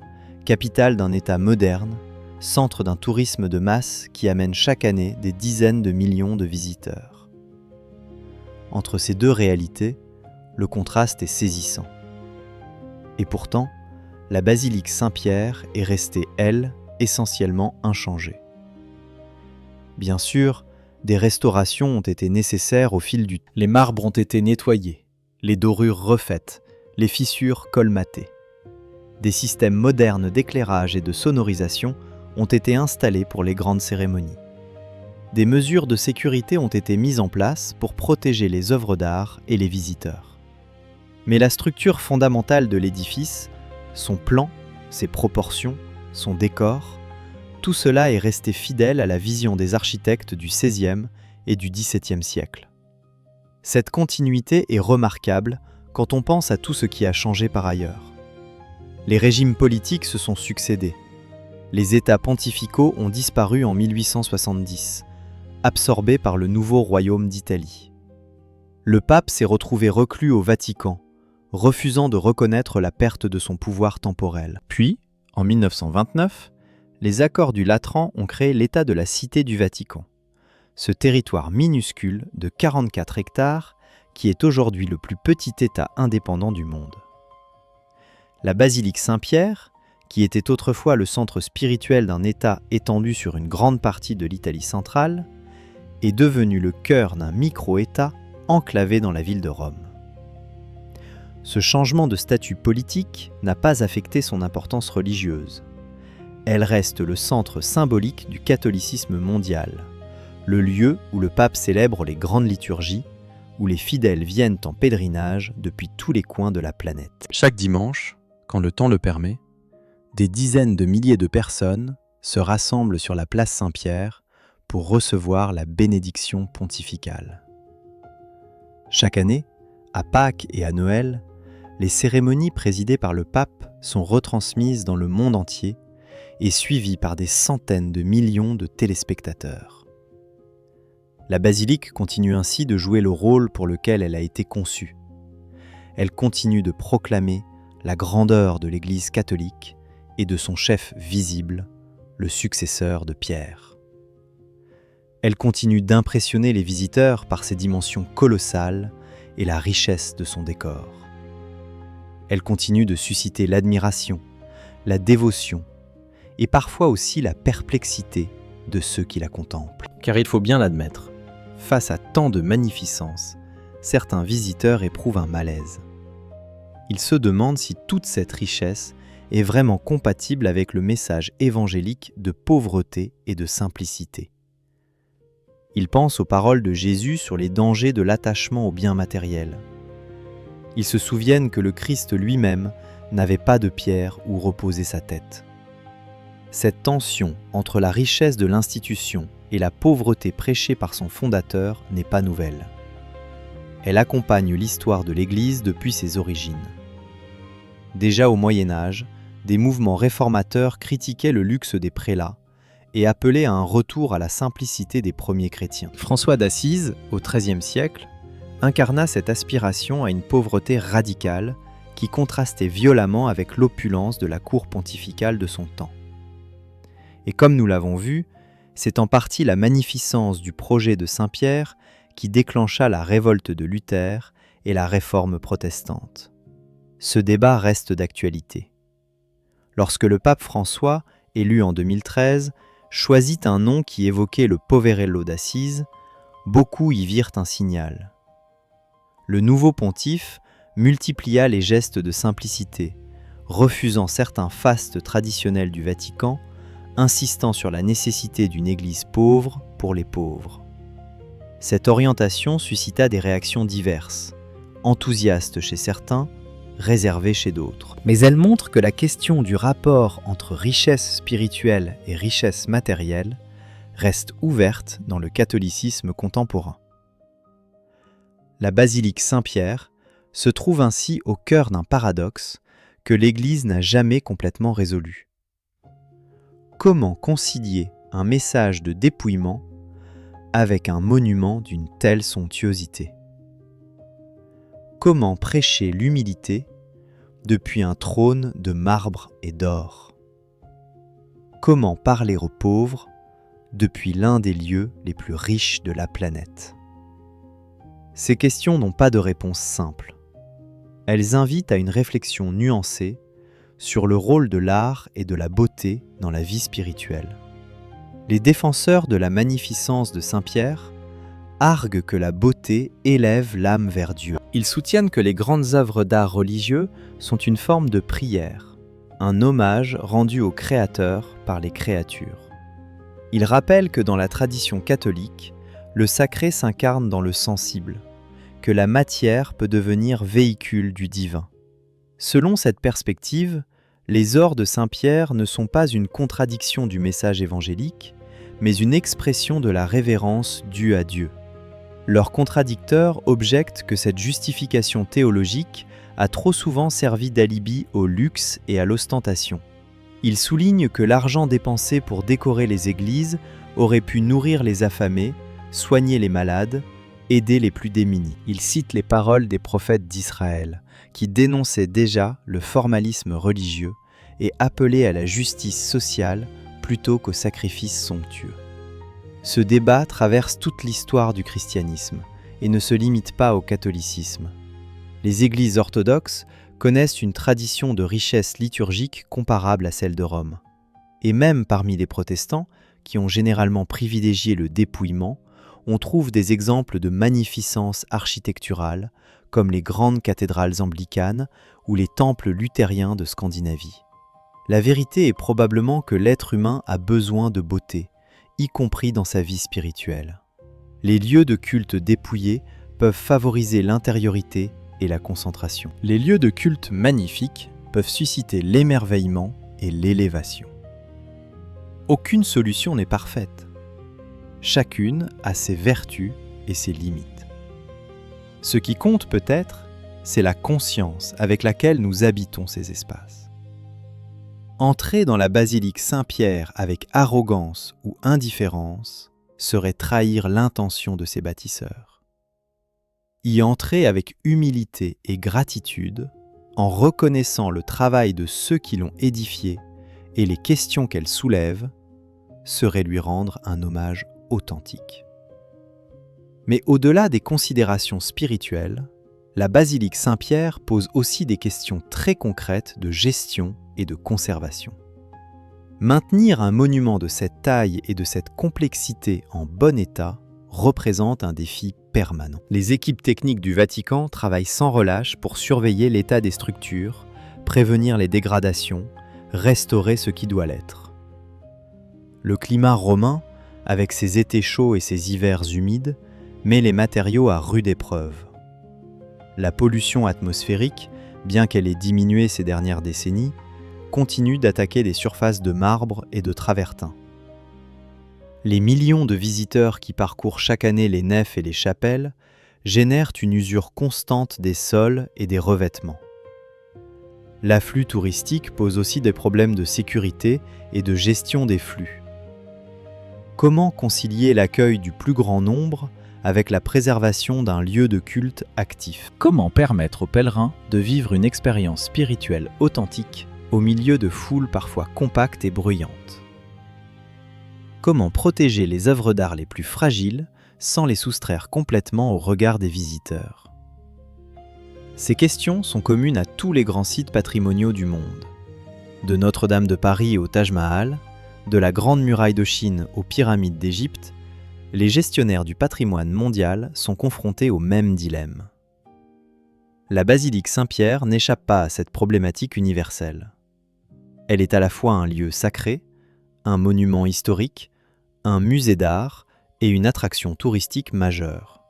capitale d'un État moderne, centre d'un tourisme de masse qui amène chaque année des dizaines de millions de visiteurs. Entre ces deux réalités, le contraste est saisissant. Et pourtant, la basilique Saint-Pierre est restée, elle, essentiellement inchangée. Bien sûr, des restaurations ont été nécessaires au fil du temps. Les marbres ont été nettoyés, les dorures refaites, les fissures colmatées. Des systèmes modernes d'éclairage et de sonorisation ont été installés pour les grandes cérémonies. Des mesures de sécurité ont été mises en place pour protéger les œuvres d'art et les visiteurs. Mais la structure fondamentale de l'édifice, son plan, ses proportions, son décor, tout cela est resté fidèle à la vision des architectes du XVIe et du XVIIe siècle. Cette continuité est remarquable quand on pense à tout ce qui a changé par ailleurs. Les régimes politiques se sont succédés. Les États pontificaux ont disparu en 1870, absorbés par le nouveau royaume d'Italie. Le pape s'est retrouvé reclus au Vatican, refusant de reconnaître la perte de son pouvoir temporel. Puis, en 1929, les accords du Latran ont créé l'État de la Cité du Vatican, ce territoire minuscule de 44 hectares qui est aujourd'hui le plus petit État indépendant du monde. La basilique Saint-Pierre, qui était autrefois le centre spirituel d'un État étendu sur une grande partie de l'Italie centrale, est devenue le cœur d'un micro-État enclavé dans la ville de Rome. Ce changement de statut politique n'a pas affecté son importance religieuse. Elle reste le centre symbolique du catholicisme mondial, le lieu où le pape célèbre les grandes liturgies, où les fidèles viennent en pèlerinage depuis tous les coins de la planète. Chaque dimanche, quand le temps le permet, des dizaines de milliers de personnes se rassemblent sur la place Saint-Pierre pour recevoir la bénédiction pontificale. Chaque année, à Pâques et à Noël, les cérémonies présidées par le pape sont retransmises dans le monde entier et suivies par des centaines de millions de téléspectateurs. La basilique continue ainsi de jouer le rôle pour lequel elle a été conçue. Elle continue de proclamer la grandeur de l'Église catholique et de son chef visible, le successeur de Pierre. Elle continue d'impressionner les visiteurs par ses dimensions colossales et la richesse de son décor. Elle continue de susciter l'admiration, la dévotion et parfois aussi la perplexité de ceux qui la contemplent. Car il faut bien l'admettre, face à tant de magnificence, certains visiteurs éprouvent un malaise. Ils se demandent si toute cette richesse est vraiment compatible avec le message évangélique de pauvreté et de simplicité. Ils pensent aux paroles de Jésus sur les dangers de l'attachement aux biens matériels. Ils se souviennent que le Christ lui-même n'avait pas de pierre où reposer sa tête. Cette tension entre la richesse de l'institution et la pauvreté prêchée par son fondateur n'est pas nouvelle. Elle accompagne l'histoire de l'Église depuis ses origines. Déjà au Moyen Âge, des mouvements réformateurs critiquaient le luxe des prélats et appelaient à un retour à la simplicité des premiers chrétiens. François d'Assise, au XIIIe siècle, incarna cette aspiration à une pauvreté radicale qui contrastait violemment avec l'opulence de la cour pontificale de son temps. Et comme nous l'avons vu, c'est en partie la magnificence du projet de Saint-Pierre qui déclencha la révolte de Luther et la réforme protestante. Ce débat reste d'actualité. Lorsque le pape François, élu en 2013, choisit un nom qui évoquait le Poverello d'Assise, beaucoup y virent un signal. Le nouveau pontife multiplia les gestes de simplicité, refusant certains fastes traditionnels du Vatican, insistant sur la nécessité d'une église pauvre pour les pauvres. Cette orientation suscita des réactions diverses, enthousiastes chez certains, réservées chez d'autres. Mais elle montre que la question du rapport entre richesse spirituelle et richesse matérielle reste ouverte dans le catholicisme contemporain. La basilique Saint-Pierre se trouve ainsi au cœur d'un paradoxe que l'Église n'a jamais complètement résolu. Comment concilier un message de dépouillement avec un monument d'une telle somptuosité ? Comment prêcher l'humilité depuis un trône de marbre et d'or ? Comment parler aux pauvres depuis l'un des lieux les plus riches de la planète ? Ces questions n'ont pas de réponse simple. Elles invitent à une réflexion nuancée sur le rôle de l'art et de la beauté dans la vie spirituelle. Les défenseurs de la magnificence de Saint-Pierre arguent que la beauté élève l'âme vers Dieu. Ils soutiennent que les grandes œuvres d'art religieux sont une forme de prière, un hommage rendu au Créateur par les créatures. Ils rappellent que dans la tradition catholique, le sacré s'incarne dans le sensible, que la matière peut devenir véhicule du divin. Selon cette perspective, les ors de Saint-Pierre ne sont pas une contradiction du message évangélique, mais une expression de la révérence due à Dieu. Leurs contradicteurs objectent que cette justification théologique a trop souvent servi d'alibi au luxe et à l'ostentation. Ils soulignent que l'argent dépensé pour décorer les églises aurait pu nourrir les affamés, soigner les malades, aider les plus démunis. Ils citent les paroles des prophètes d'Israël, qui dénonçaient déjà le formalisme religieux et appelaient à la justice sociale plutôt qu'au sacrifice somptueux. Ce débat traverse toute l'histoire du christianisme et ne se limite pas au catholicisme. Les églises orthodoxes connaissent une tradition de richesse liturgique comparable à celle de Rome. Et même parmi les protestants, qui ont généralement privilégié le dépouillement, on trouve des exemples de magnificence architecturale, comme les grandes cathédrales anglicanes ou les temples luthériens de Scandinavie. La vérité est probablement que l'être humain a besoin de beauté, y compris dans sa vie spirituelle. Les lieux de culte dépouillés peuvent favoriser l'intériorité et la concentration. Les lieux de culte magnifiques peuvent susciter l'émerveillement et l'élévation. Aucune solution n'est parfaite. Chacune a ses vertus et ses limites. Ce qui compte peut-être, c'est la conscience avec laquelle nous habitons ces espaces. Entrer dans la basilique Saint-Pierre avec arrogance ou indifférence serait trahir l'intention de ses bâtisseurs. Y entrer avec humilité et gratitude, en reconnaissant le travail de ceux qui l'ont édifié et les questions qu'elle soulève, serait lui rendre un hommage authentique. Mais au-delà des considérations spirituelles, la basilique Saint-Pierre pose aussi des questions très concrètes de gestion et de conservation. Maintenir un monument de cette taille et de cette complexité en bon état représente un défi permanent. Les équipes techniques du Vatican travaillent sans relâche pour surveiller l'état des structures, prévenir les dégradations, restaurer ce qui doit l'être. Le climat romain, avec ses étés chauds et ses hivers humides, met les matériaux à rude épreuve. La pollution atmosphérique, bien qu'elle ait diminué ces dernières décennies, continue d'attaquer des surfaces de marbre et de travertin. Les millions de visiteurs qui parcourent chaque année les nefs et les chapelles génèrent une usure constante des sols et des revêtements. L'afflux touristique pose aussi des problèmes de sécurité et de gestion des flux. Comment concilier l'accueil du plus grand nombre avec la préservation d'un lieu de culte actif? Comment permettre aux pèlerins de vivre une expérience spirituelle authentique au milieu de foules parfois compactes et bruyantes? Comment protéger les œuvres d'art les plus fragiles sans les soustraire complètement au regard des visiteurs? Ces questions sont communes à tous les grands sites patrimoniaux du monde. De Notre-Dame de Paris au Taj Mahal, de la Grande Muraille de Chine aux pyramides d'Égypte, les gestionnaires du patrimoine mondial sont confrontés au même dilemme. La basilique Saint-Pierre n'échappe pas à cette problématique universelle. Elle est à la fois un lieu sacré, un monument historique, un musée d'art et une attraction touristique majeure.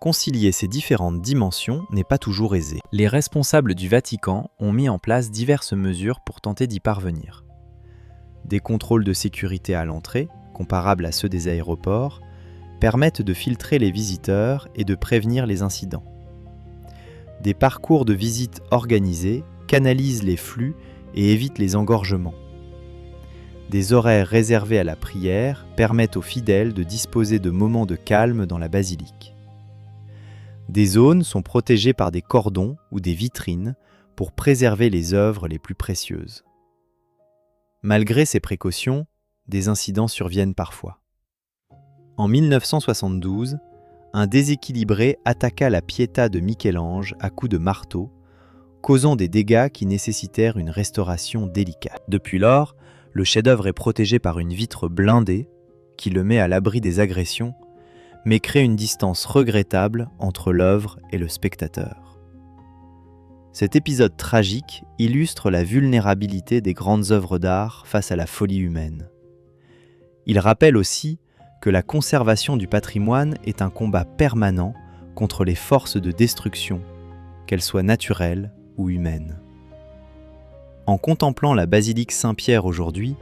Concilier ces différentes dimensions n'est pas toujours aisé. Les responsables du Vatican ont mis en place diverses mesures pour tenter d'y parvenir. Des contrôles de sécurité à l'entrée, comparables à ceux des aéroports, permettent de filtrer les visiteurs et de prévenir les incidents. Des parcours de visite organisés canalisent les flux et évitent les engorgements. Des horaires réservés à la prière permettent aux fidèles de disposer de moments de calme dans la basilique. Des zones sont protégées par des cordons ou des vitrines pour préserver les œuvres les plus précieuses. Malgré ces précautions, des incidents surviennent parfois. En 1972, un déséquilibré attaqua la Pietà de Michel-Ange à coups de marteau, causant des dégâts qui nécessitèrent une restauration délicate. Depuis lors, le chef-d'œuvre est protégé par une vitre blindée qui le met à l'abri des agressions, mais crée une distance regrettable entre l'œuvre et le spectateur. Cet épisode tragique illustre la vulnérabilité des grandes œuvres d'art face à la folie humaine. Il rappelle aussi que la conservation du patrimoine est un combat permanent contre les forces de destruction, qu'elles soient naturelles ou humaines. En contemplant la basilique Saint-Pierre aujourd'hui,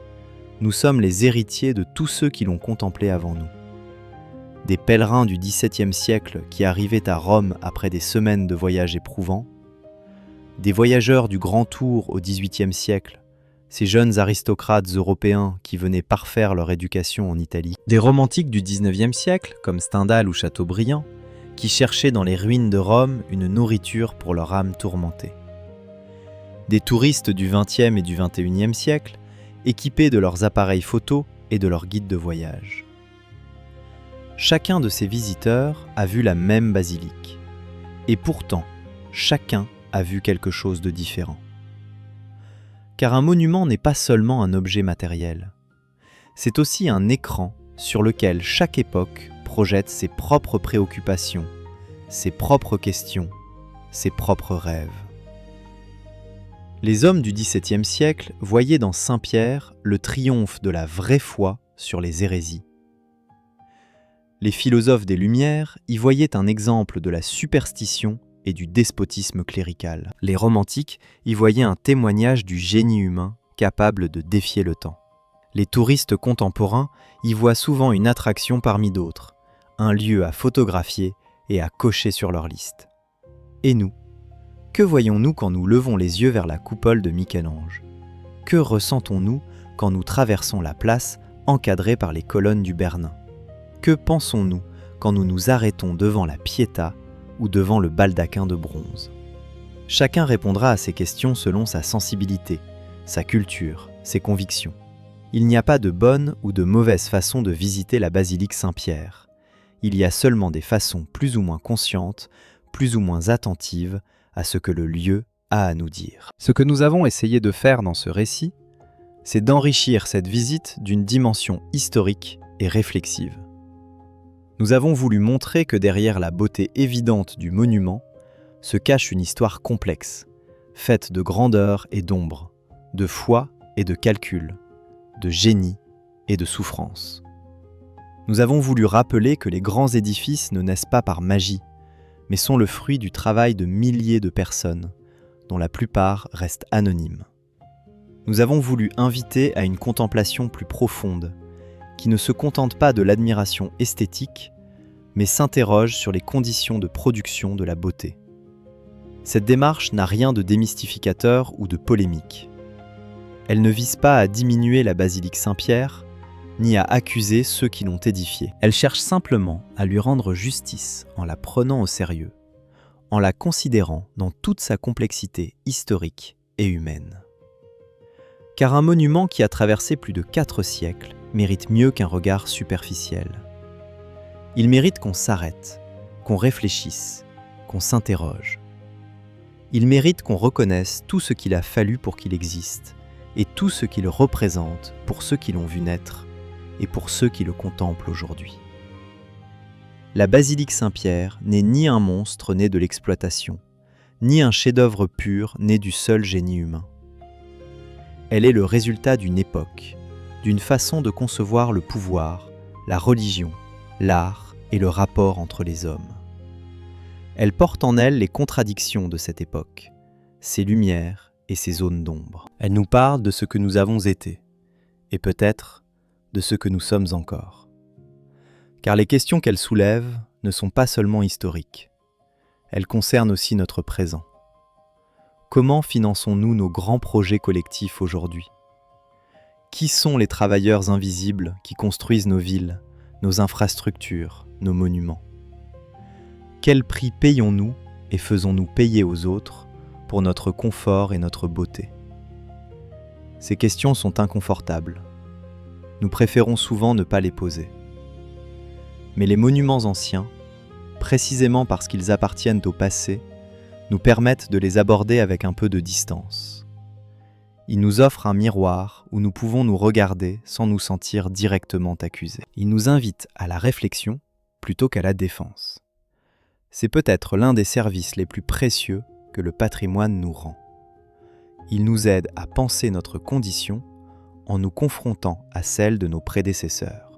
nous sommes les héritiers de tous ceux qui l'ont contemplée avant nous. Des pèlerins du XVIIe siècle qui arrivaient à Rome après des semaines de voyages éprouvants, des voyageurs du Grand Tour au XVIIIe siècle, ces jeunes aristocrates européens qui venaient parfaire leur éducation en Italie, des romantiques du XIXe siècle comme Stendhal ou Chateaubriand, qui cherchaient dans les ruines de Rome une nourriture pour leur âme tourmentée. Des touristes du XXe et du XXIe siècle, équipés de leurs appareils photo et de leurs guides de voyage. Chacun de ces visiteurs a vu la même basilique, et pourtant, chacun a vu quelque chose de différent. Car un monument n'est pas seulement un objet matériel, c'est aussi un écran sur lequel chaque époque projette ses propres préoccupations, ses propres questions, ses propres rêves. Les hommes du XVIIe siècle voyaient dans Saint-Pierre le triomphe de la vraie foi sur les hérésies. Les philosophes des Lumières y voyaient un exemple de la superstition et du despotisme clérical. Les romantiques y voyaient un témoignage du génie humain capable de défier le temps. Les touristes contemporains y voient souvent une attraction parmi d'autres, un lieu à photographier et à cocher sur leur liste. Et nous, que voyons-nous quand nous levons les yeux vers la coupole de Michel-Ange? Que ressentons-nous quand nous traversons la place encadrée par les colonnes du Bernin? Que pensons-nous quand nous nous arrêtons devant la Pietà ou devant le baldaquin de bronze? Chacun répondra à ces questions selon sa sensibilité, sa culture, ses convictions. Il n'y a pas de bonne ou de mauvaise façon de visiter la basilique Saint-Pierre. Il y a seulement des façons plus ou moins conscientes, plus ou moins attentives à ce que le lieu a à nous dire. Ce que nous avons essayé de faire dans ce récit, c'est d'enrichir cette visite d'une dimension historique et réflexive. Nous avons voulu montrer que derrière la beauté évidente du monument se cache une histoire complexe, faite de grandeur et d'ombre, de foi et de calcul, de génie et de souffrance. Nous avons voulu rappeler que les grands édifices ne naissent pas par magie, mais sont le fruit du travail de milliers de personnes, dont la plupart restent anonymes. Nous avons voulu inviter à une contemplation plus profonde, qui ne se contente pas de l'admiration esthétique, mais s'interroge sur les conditions de production de la beauté. Cette démarche n'a rien de démystificateur ou de polémique. Elle ne vise pas à diminuer la basilique Saint-Pierre, ni à accuser ceux qui l'ont édifiée. Elle cherche simplement à lui rendre justice en la prenant au sérieux, en la considérant dans toute sa complexité historique et humaine. Car un monument qui a traversé plus de 4 siècles mérite mieux qu'un regard superficiel. Il mérite qu'on s'arrête, qu'on réfléchisse, qu'on s'interroge. Il mérite qu'on reconnaisse tout ce qu'il a fallu pour qu'il existe, et tout ce qu'il représente pour ceux qui l'ont vu naître et pour ceux qui le contemplent aujourd'hui. La basilique Saint-Pierre n'est ni un monstre né de l'exploitation, ni un chef-d'œuvre pur né du seul génie humain. Elle est le résultat d'une époque, d'une façon de concevoir le pouvoir, la religion, l'art et le rapport entre les hommes. Elle porte en elle les contradictions de cette époque, ses lumières et ses zones d'ombre. Elle nous parle de ce que nous avons été, et peut-être de ce que nous sommes encore. Car les questions qu'elle soulève ne sont pas seulement historiques, elles concernent aussi notre présent. Comment finançons-nous nos grands projets collectifs aujourd'hui? Qui sont les travailleurs invisibles qui construisent nos villes, nos infrastructures, nos monuments? Quel prix payons-nous et faisons-nous payer aux autres pour notre confort et notre beauté? Ces questions sont inconfortables. Nous préférons souvent ne pas les poser. Mais les monuments anciens, précisément parce qu'ils appartiennent au passé, nous permettent de les aborder avec un peu de distance. Ils nous offrent un miroir où nous pouvons nous regarder sans nous sentir directement accusés. Ils nous invitent à la réflexion plutôt qu'à la défense. C'est peut-être l'un des services les plus précieux que le patrimoine nous rend. Il nous aide à penser notre condition en nous confrontant à celle de nos prédécesseurs.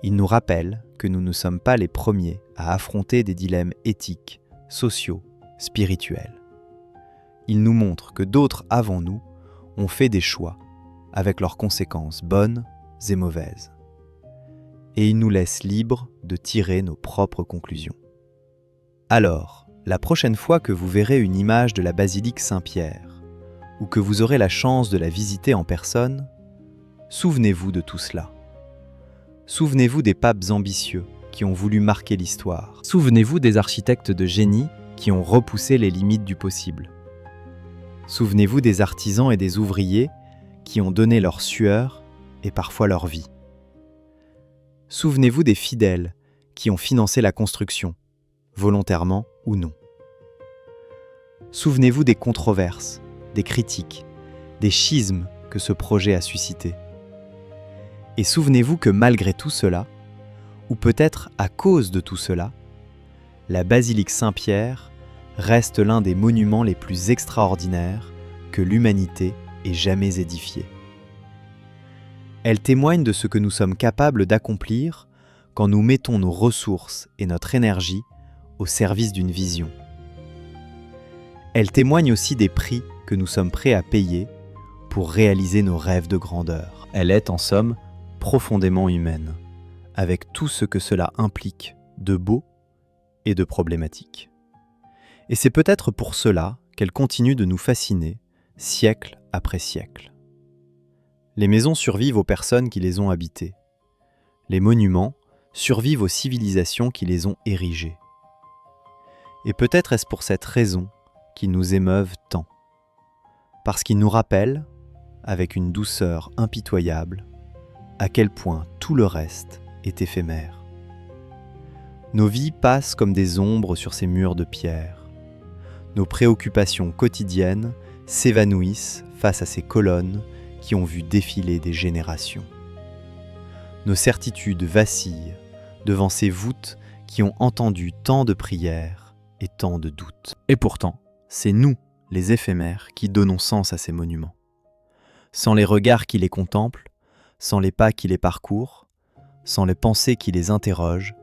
Il nous rappelle que nous ne sommes pas les premiers à affronter des dilemmes éthiques, sociaux, spirituels. Il nous montre que d'autres avant nous ont fait des choix, avec leurs conséquences bonnes et mauvaises. Et il nous laisse libres de tirer nos propres conclusions. Alors, la prochaine fois que vous verrez une image de la basilique Saint-Pierre, ou que vous aurez la chance de la visiter en personne, souvenez-vous de tout cela. Souvenez-vous des papes ambitieux qui ont voulu marquer l'histoire. Souvenez-vous des architectes de génie qui ont repoussé les limites du possible. Souvenez-vous des artisans et des ouvriers qui ont donné leur sueur et parfois leur vie. Souvenez-vous des fidèles qui ont financé la construction, volontairement ou non. Souvenez-vous des controverses, des critiques, des schismes que ce projet a suscités. Et souvenez-vous que malgré tout cela, ou peut-être à cause de tout cela, la basilique Saint-Pierre reste l'un des monuments les plus extraordinaires que l'humanité ait jamais édifiés. Elle témoigne de ce que nous sommes capables d'accomplir quand nous mettons nos ressources et notre énergie au service d'une vision. Elle témoigne aussi des prix que nous sommes prêts à payer pour réaliser nos rêves de grandeur. Elle est, en somme, profondément humaine, avec tout ce que cela implique de beau et de problématique. Et c'est peut-être pour cela qu'elle continue de nous fasciner, siècle après siècle. Les maisons survivent aux personnes qui les ont habitées. Les monuments survivent aux civilisations qui les ont érigés. Et peut-être est-ce pour cette raison qu'ils nous émeuvent tant, parce qu'ils nous rappellent, avec une douceur impitoyable, à quel point tout le reste est éphémère. Nos vies passent comme des ombres sur ces murs de pierre. Nos préoccupations quotidiennes s'évanouissent face à ces colonnes qui ont vu défiler des générations. Nos certitudes vacillent devant ces voûtes qui ont entendu tant de prières et tant de doutes. Et pourtant, c'est nous, les éphémères, qui donnons sens à ces monuments. Sans les regards qui les contemplent, sans les pas qui les parcourent, sans les pensées qui les interrogent,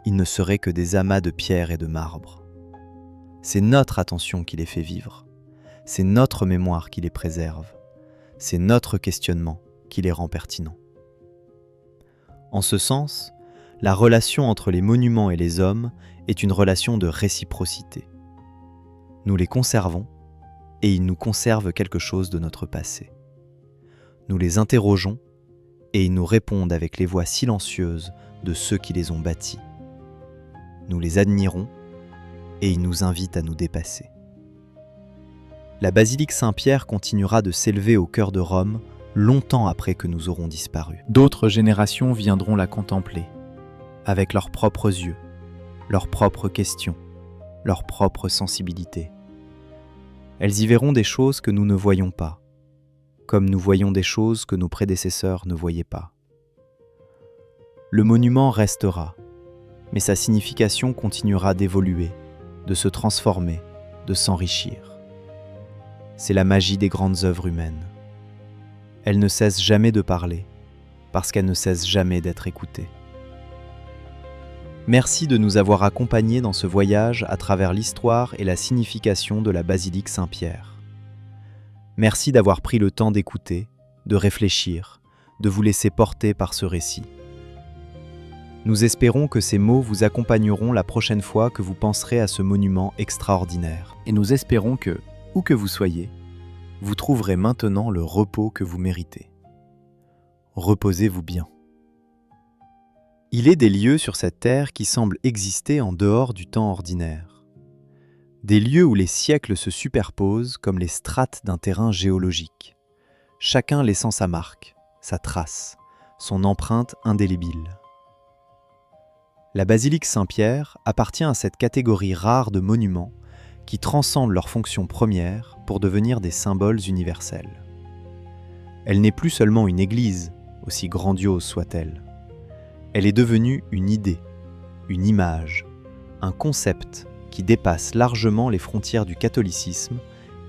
ils ne seraient que des amas de pierre et de marbre. C'est notre attention qui les fait vivre, c'est notre mémoire qui les préserve, c'est notre questionnement qui les rend pertinents. En ce sens, la relation entre les monuments et les hommes est une relation de réciprocité. Nous les conservons et ils nous conservent quelque chose de notre passé. Nous les interrogeons et ils nous répondent avec les voix silencieuses de ceux qui les ont bâtis. Nous les admirons et ils nous invitent à nous dépasser. La basilique Saint-Pierre continuera de s'élever au cœur de Rome longtemps après que nous aurons disparu. D'autres générations viendront la contempler, avec leurs propres yeux, leurs propres questions, leur propre sensibilité. Elles y verront des choses que nous ne voyons pas, comme nous voyons des choses que nos prédécesseurs ne voyaient pas. Le monument restera, mais sa signification continuera d'évoluer, de se transformer, de s'enrichir. C'est la magie des grandes œuvres humaines. Elles ne cessent jamais de parler, parce qu'elles ne cessent jamais d'être écoutées. Merci de nous avoir accompagnés dans ce voyage à travers l'histoire et la signification de la basilique Saint-Pierre. Merci d'avoir pris le temps d'écouter, de réfléchir, de vous laisser porter par ce récit. Nous espérons que ces mots vous accompagneront la prochaine fois que vous penserez à ce monument extraordinaire. Et nous espérons que, où que vous soyez, vous trouverez maintenant le repos que vous méritez. Reposez-vous bien. Il est des lieux sur cette terre qui semblent exister en dehors du temps ordinaire. Des lieux où les siècles se superposent comme les strates d'un terrain géologique, chacun laissant sa marque, sa trace, son empreinte indélébile. La basilique Saint-Pierre appartient à cette catégorie rare de monuments qui transcendent leur fonction première pour devenir des symboles universels. Elle n'est plus seulement une église, aussi grandiose soit-elle. Elle est devenue une idée, une image, un concept qui dépasse largement les frontières du catholicisme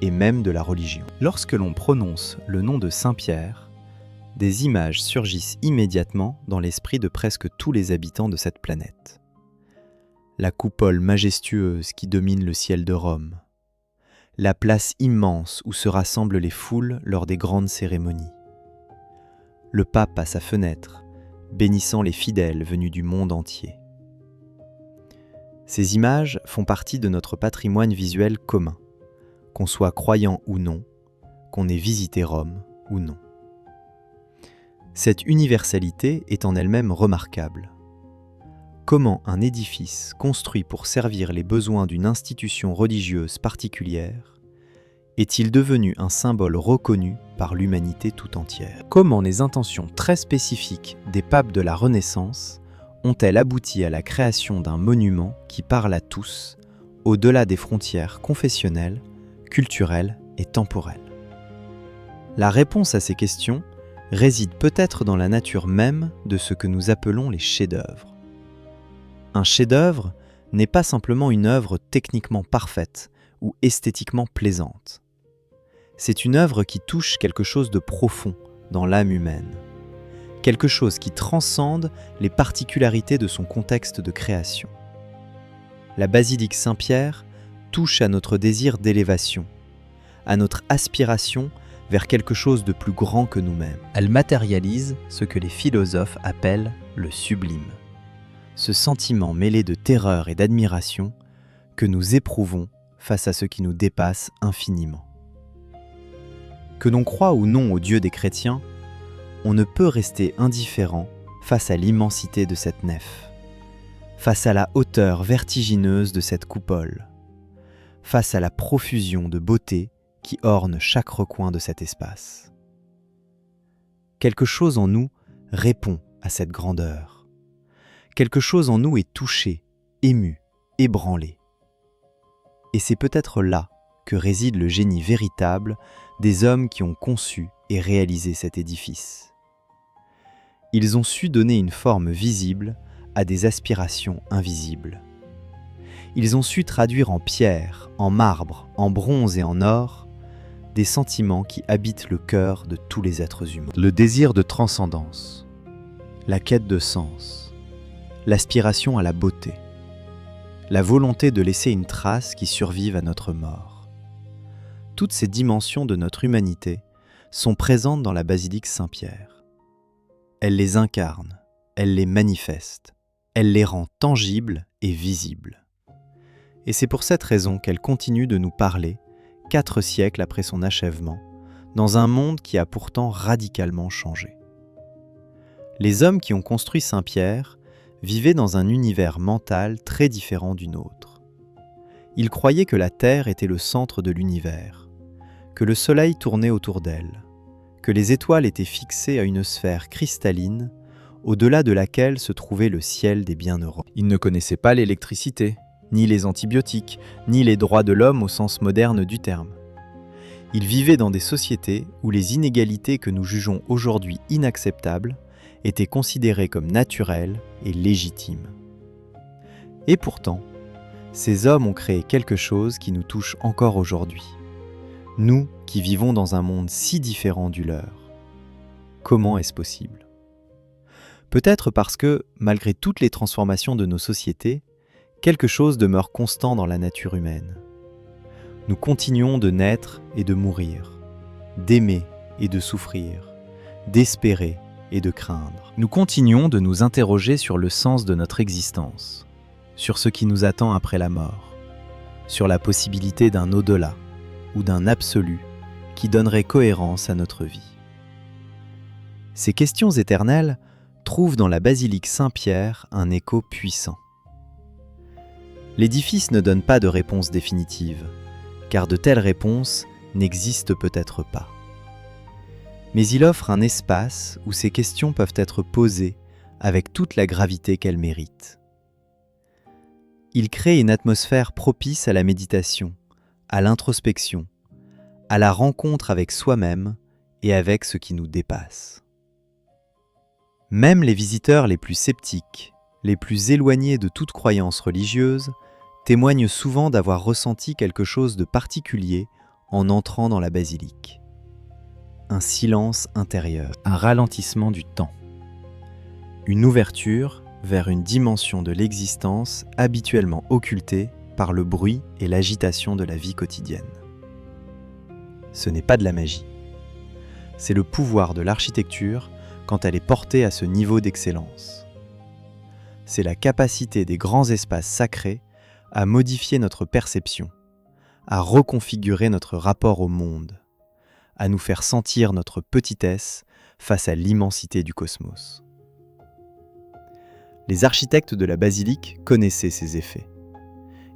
et même de la religion. Lorsque l'on prononce le nom de Saint-Pierre, des images surgissent immédiatement dans l'esprit de presque tous les habitants de cette planète. La coupole majestueuse qui domine le ciel de Rome, la place immense où se rassemblent les foules lors des grandes cérémonies, le pape à sa fenêtre, bénissant les fidèles venus du monde entier. Ces images font partie de notre patrimoine visuel commun, qu'on soit croyant ou non, qu'on ait visité Rome ou non. Cette universalité est en elle-même remarquable. Comment un édifice construit pour servir les besoins d'une institution religieuse particulière est-il devenu un symbole reconnu par l'humanité tout entière? Comment les intentions très spécifiques des papes de la Renaissance ont-elles abouti à la création d'un monument qui parle à tous, au-delà des frontières confessionnelles, culturelles et temporelles? La réponse à ces questions réside peut-être dans la nature même de ce que nous appelons les chefs-d'œuvre. Un chef-d'œuvre n'est pas simplement une œuvre techniquement parfaite ou esthétiquement plaisante. C'est une œuvre qui touche quelque chose de profond dans l'âme humaine, quelque chose qui transcende les particularités de son contexte de création. La basilique Saint-Pierre touche à notre désir d'élévation, à notre aspiration vers quelque chose de plus grand que nous-mêmes. Elle matérialise ce que les philosophes appellent le sublime, ce sentiment mêlé de terreur et d'admiration que nous éprouvons face à ce qui nous dépasse infiniment. Que l'on croie ou non au Dieu des chrétiens, on ne peut rester indifférent face à l'immensité de cette nef, face à la hauteur vertigineuse de cette coupole, face à la profusion de beauté qui orne chaque recoin de cet espace. Quelque chose en nous répond à cette grandeur. Quelque chose en nous est touché, ému, ébranlé. Et c'est peut-être là que réside le génie véritable des hommes qui ont conçu et réalisé cet édifice. Ils ont su donner une forme visible à des aspirations invisibles. Ils ont su traduire en pierre, en marbre, en bronze et en or des sentiments qui habitent le cœur de tous les êtres humains. Le désir de transcendance, la quête de sens, l'aspiration à la beauté, la volonté de laisser une trace qui survive à notre mort. Toutes ces dimensions de notre humanité sont présentes dans la basilique Saint-Pierre. Elle les incarne, elle les manifeste, elle les rend tangibles et visibles. Et c'est pour cette raison qu'elle continue de nous parler, 4 siècles après son achèvement, dans un monde qui a pourtant radicalement changé. Les hommes qui ont construit Saint-Pierre vivaient dans un univers mental très différent du nôtre. Ils croyaient que la Terre était le centre de l'univers, que le Soleil tournait autour d'elle, que les étoiles étaient fixées à une sphère cristalline, au-delà de laquelle se trouvait le ciel des bienheureux. Ils ne connaissaient pas l'électricité, ni les antibiotiques, ni les droits de l'homme au sens moderne du terme. Ils vivaient dans des sociétés où les inégalités que nous jugeons aujourd'hui inacceptables étaient considérées comme naturelles et légitimes. Et pourtant, ces hommes ont créé quelque chose qui nous touche encore aujourd'hui. Nous qui vivons dans un monde si différent du leur. Comment est-ce possible ? Peut-être parce que, malgré toutes les transformations de nos sociétés, quelque chose demeure constant dans la nature humaine. Nous continuons de naître et de mourir, d'aimer et de souffrir, d'espérer et de craindre. Nous continuons de nous interroger sur le sens de notre existence, sur ce qui nous attend après la mort, sur la possibilité d'un au-delà ou d'un absolu qui donnerait cohérence à notre vie. Ces questions éternelles trouvent dans la basilique Saint-Pierre un écho puissant. L'édifice ne donne pas de réponse définitive, car de telles réponses n'existent peut-être pas. Mais il offre un espace où ces questions peuvent être posées avec toute la gravité qu'elles méritent. Il crée une atmosphère propice à la méditation, à l'introspection, à la rencontre avec soi-même et avec ce qui nous dépasse. Même les visiteurs les plus sceptiques, les plus éloignés de toute croyance religieuse, témoignent souvent d'avoir ressenti quelque chose de particulier en entrant dans la basilique. Un silence intérieur, un ralentissement du temps, une ouverture vers une dimension de l'existence habituellement occultée par le bruit et l'agitation de la vie quotidienne. Ce n'est pas de la magie. C'est le pouvoir de l'architecture quand elle est portée à ce niveau d'excellence. C'est la capacité des grands espaces sacrés à modifier notre perception, à reconfigurer notre rapport au monde, à nous faire sentir notre petitesse face à l'immensité du cosmos. Les architectes de la basilique connaissaient ces effets.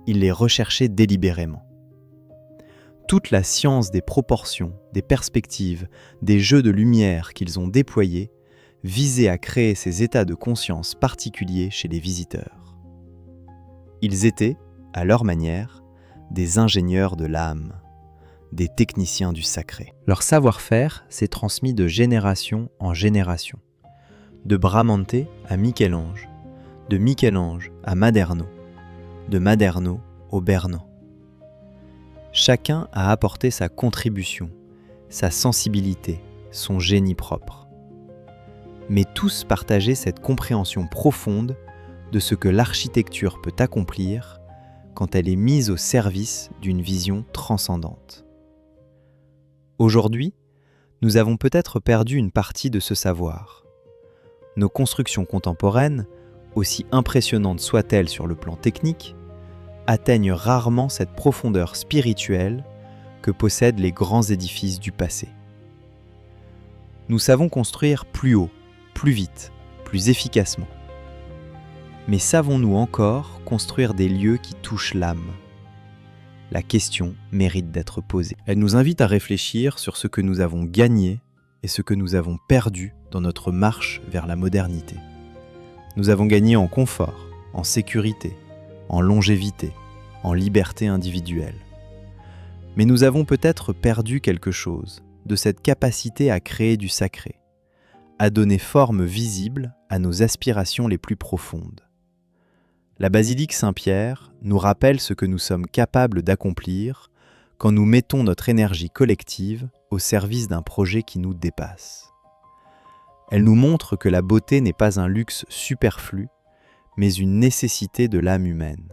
Ils les recherchaient délibérément. Toute la science des proportions, des perspectives, des jeux de lumière qu'ils ont déployés visait à créer ces états de conscience particuliers chez les visiteurs. Ils étaient, à leur manière, des ingénieurs de l'âme, des techniciens du sacré. Leur savoir-faire s'est transmis de génération en génération, de Bramante à Michel-Ange, de Michel-Ange à Maderno, de Maderno au Bernan. Chacun a apporté sa contribution, sa sensibilité, son génie propre. Mais tous partageaient cette compréhension profonde de ce que l'architecture peut accomplir quand elle est mise au service d'une vision transcendante. Aujourd'hui, nous avons peut-être perdu une partie de ce savoir. Nos constructions contemporaines, aussi impressionnantes soient-elles sur le plan technique, atteignent rarement cette profondeur spirituelle que possèdent les grands édifices du passé. Nous savons construire plus haut, plus vite, plus efficacement. Mais savons-nous encore construire des lieux qui touchent l'âme ? La question mérite d'être posée. Elle nous invite à réfléchir sur ce que nous avons gagné et ce que nous avons perdu dans notre marche vers la modernité. Nous avons gagné en confort, en sécurité, en longévité, en liberté individuelle. Mais nous avons peut-être perdu quelque chose de cette capacité à créer du sacré, à donner forme visible à nos aspirations les plus profondes. La basilique Saint-Pierre nous rappelle ce que nous sommes capables d'accomplir quand nous mettons notre énergie collective au service d'un projet qui nous dépasse. Elle nous montre que la beauté n'est pas un luxe superflu, mais une nécessité de l'âme humaine.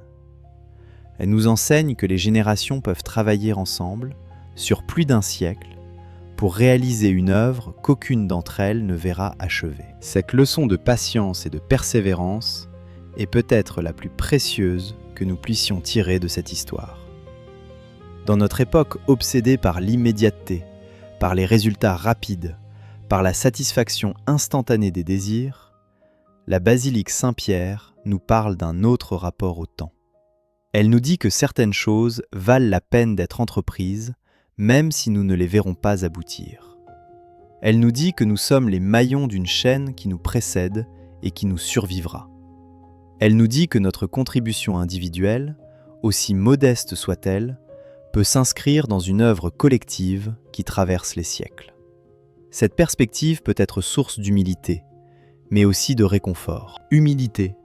Elle nous enseigne que les générations peuvent travailler ensemble, sur plus d'un siècle, pour réaliser une œuvre qu'aucune d'entre elles ne verra achevée. Cette leçon de patience et de persévérance est peut-être la plus précieuse que nous puissions tirer de cette histoire. Dans notre époque obsédée par l'immédiateté, par les résultats rapides, par la satisfaction instantanée des désirs, la basilique Saint-Pierre nous parle d'un autre rapport au temps. Elle nous dit que certaines choses valent la peine d'être entreprises, même si nous ne les verrons pas aboutir. Elle nous dit que nous sommes les maillons d'une chaîne qui nous précède et qui nous survivra. Elle nous dit que notre contribution individuelle, aussi modeste soit-elle, peut s'inscrire dans une œuvre collective qui traverse les siècles. Cette perspective peut être source d'humilité, mais aussi de réconfort. Humilité,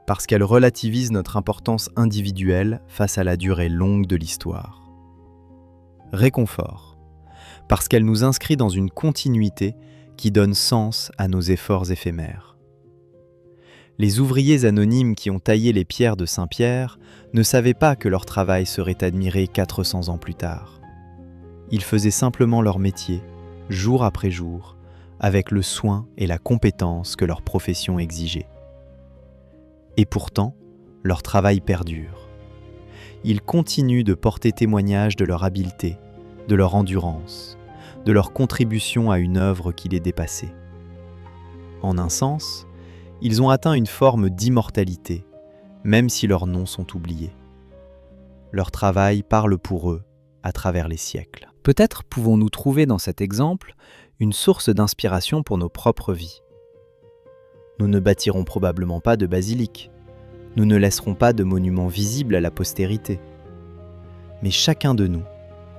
parce qu'elle relativise notre importance individuelle face à la durée longue de l'histoire. Réconfort, parce qu'elle nous inscrit dans une continuité qui donne sens à nos efforts éphémères. Les ouvriers anonymes qui ont taillé les pierres de Saint-Pierre ne savaient pas que leur travail serait admiré 400 ans plus tard. Ils faisaient simplement leur métier, jour après jour, avec le soin et la compétence que leur profession exigeait. Et pourtant, leur travail perdure. Ils continuent de porter témoignage de leur habileté, de leur endurance, de leur contribution à une œuvre qui les dépassait. En un sens, ils ont atteint une forme d'immortalité, même si leurs noms sont oubliés. Leur travail parle pour eux à travers les siècles. Peut-être pouvons-nous trouver dans cet exemple une source d'inspiration pour nos propres vies. Nous ne bâtirons probablement pas de basilique, nous ne laisserons pas de monuments visibles à la postérité. Mais chacun de nous,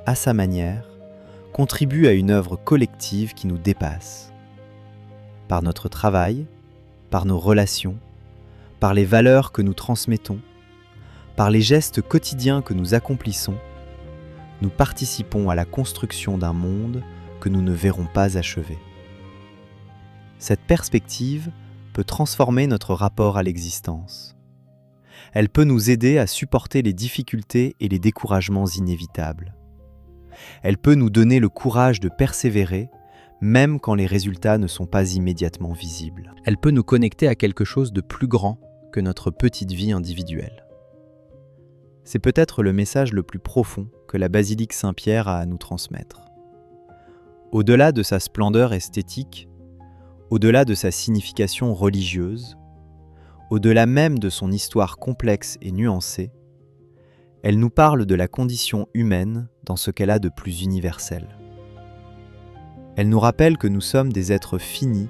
à sa manière, contribue à une œuvre collective qui nous dépasse. Par notre travail, par nos relations, par les valeurs que nous transmettons, par les gestes quotidiens que nous accomplissons, nous participons à la construction d'un monde que nous ne verrons pas achevé. Cette perspective peut transformer notre rapport à l'existence. Elle peut nous aider à supporter les difficultés et les découragements inévitables. Elle peut nous donner le courage de persévérer, même quand les résultats ne sont pas immédiatement visibles. Elle peut nous connecter à quelque chose de plus grand que notre petite vie individuelle. C'est peut-être le message le plus profond que la basilique Saint-Pierre a à nous transmettre. Au-delà de sa splendeur esthétique, au-delà de sa signification religieuse, au-delà même de son histoire complexe et nuancée, elle nous parle de la condition humaine dans ce qu'elle a de plus universel. Elle nous rappelle que nous sommes des êtres finis,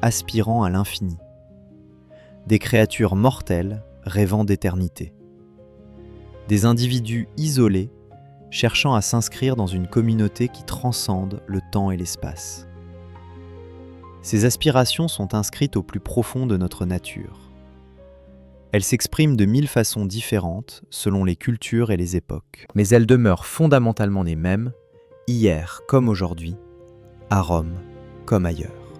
aspirant à l'infini, des créatures mortelles rêvant d'éternité, des individus isolés cherchant à s'inscrire dans une communauté qui transcende le temps et l'espace. Ces aspirations sont inscrites au plus profond de notre nature. Elles s'expriment de 1000 façons différentes selon les cultures et les époques. Mais elles demeurent fondamentalement les mêmes, hier comme aujourd'hui, à Rome comme ailleurs.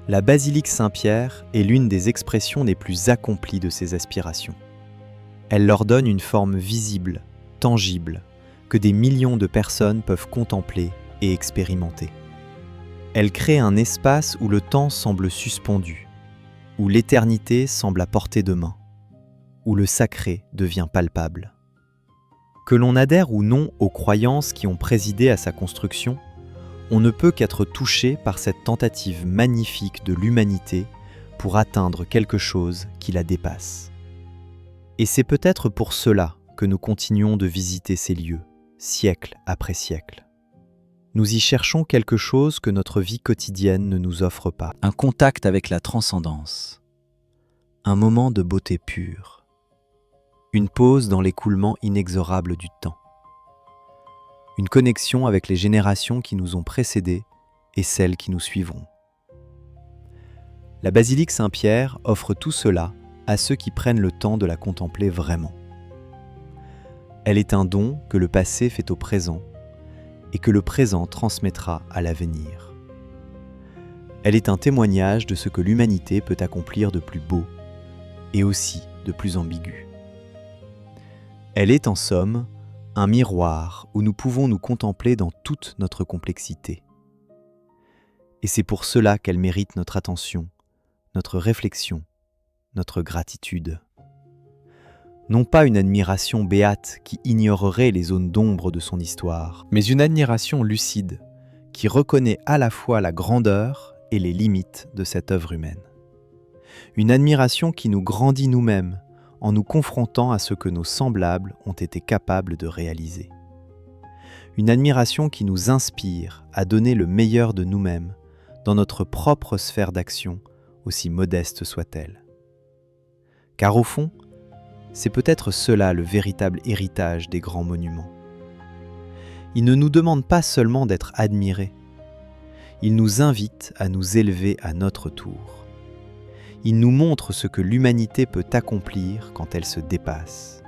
La basilique Saint-Pierre est l'une des expressions les plus accomplies de ces aspirations. Elle leur donne une forme visible, tangible, que des millions de personnes peuvent contempler et expérimenter. Elle crée un espace où le temps semble suspendu, où l'éternité semble à portée de main, où le sacré devient palpable. Que l'on adhère ou non aux croyances qui ont présidé à sa construction, on ne peut qu'être touché par cette tentative magnifique de l'humanité pour atteindre quelque chose qui la dépasse. Et c'est peut-être pour cela que nous continuons de visiter ces lieux, siècle après siècle. Nous y cherchons quelque chose que notre vie quotidienne ne nous offre pas. Un contact avec la transcendance. Un moment de beauté pure. Une pause dans l'écoulement inexorable du temps. Une connexion avec les générations qui nous ont précédés et celles qui nous suivront. La basilique Saint-Pierre offre tout cela à ceux qui prennent le temps de la contempler vraiment. Elle est un don que le passé fait au présent et que le présent transmettra à l'avenir. Elle est un témoignage de ce que l'humanité peut accomplir de plus beau et aussi de plus ambigu. Elle est en somme un miroir où nous pouvons nous contempler dans toute notre complexité. Et c'est pour cela qu'elle mérite notre attention, notre réflexion, notre gratitude. Non pas une admiration béate qui ignorerait les zones d'ombre de son histoire, mais une admiration lucide qui reconnaît à la fois la grandeur et les limites de cette œuvre humaine. Une admiration qui nous grandit nous-mêmes en nous confrontant à ce que nos semblables ont été capables de réaliser. Une admiration qui nous inspire à donner le meilleur de nous-mêmes dans notre propre sphère d'action, aussi modeste soit-elle. Car au fond, c'est peut-être cela le véritable héritage des grands monuments. Ils ne nous demandent pas seulement d'être admirés, ils nous invitent à nous élever à notre tour. Ils nous montrent ce que l'humanité peut accomplir quand elle se dépasse.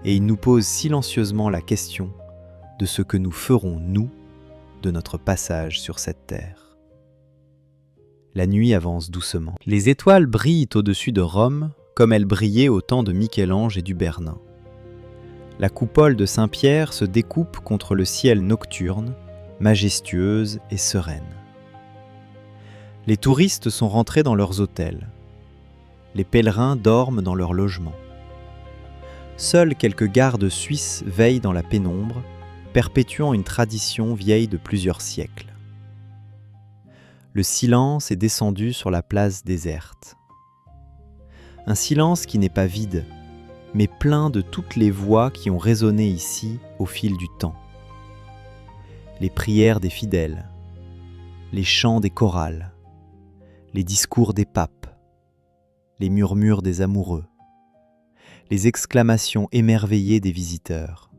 Et ils nous posent silencieusement la question de ce que nous ferons, nous, de notre passage sur cette terre. La nuit avance doucement. Les étoiles brillent au-dessus de Rome comme elles brillaient au temps de Michel-Ange et du Bernin. La coupole de Saint-Pierre se découpe contre le ciel nocturne, majestueuse et sereine. Les touristes sont rentrés dans leurs hôtels. Les pèlerins dorment dans leurs logements. Seuls quelques gardes suisses veillent dans la pénombre, perpétuant une tradition vieille de plusieurs siècles. Le silence est descendu sur la place déserte. Un silence qui n'est pas vide, mais plein de toutes les voix qui ont résonné ici au fil du temps. Les prières des fidèles, les chants des chorales, les discours des papes, les murmures des amoureux, les exclamations émerveillées des visiteurs.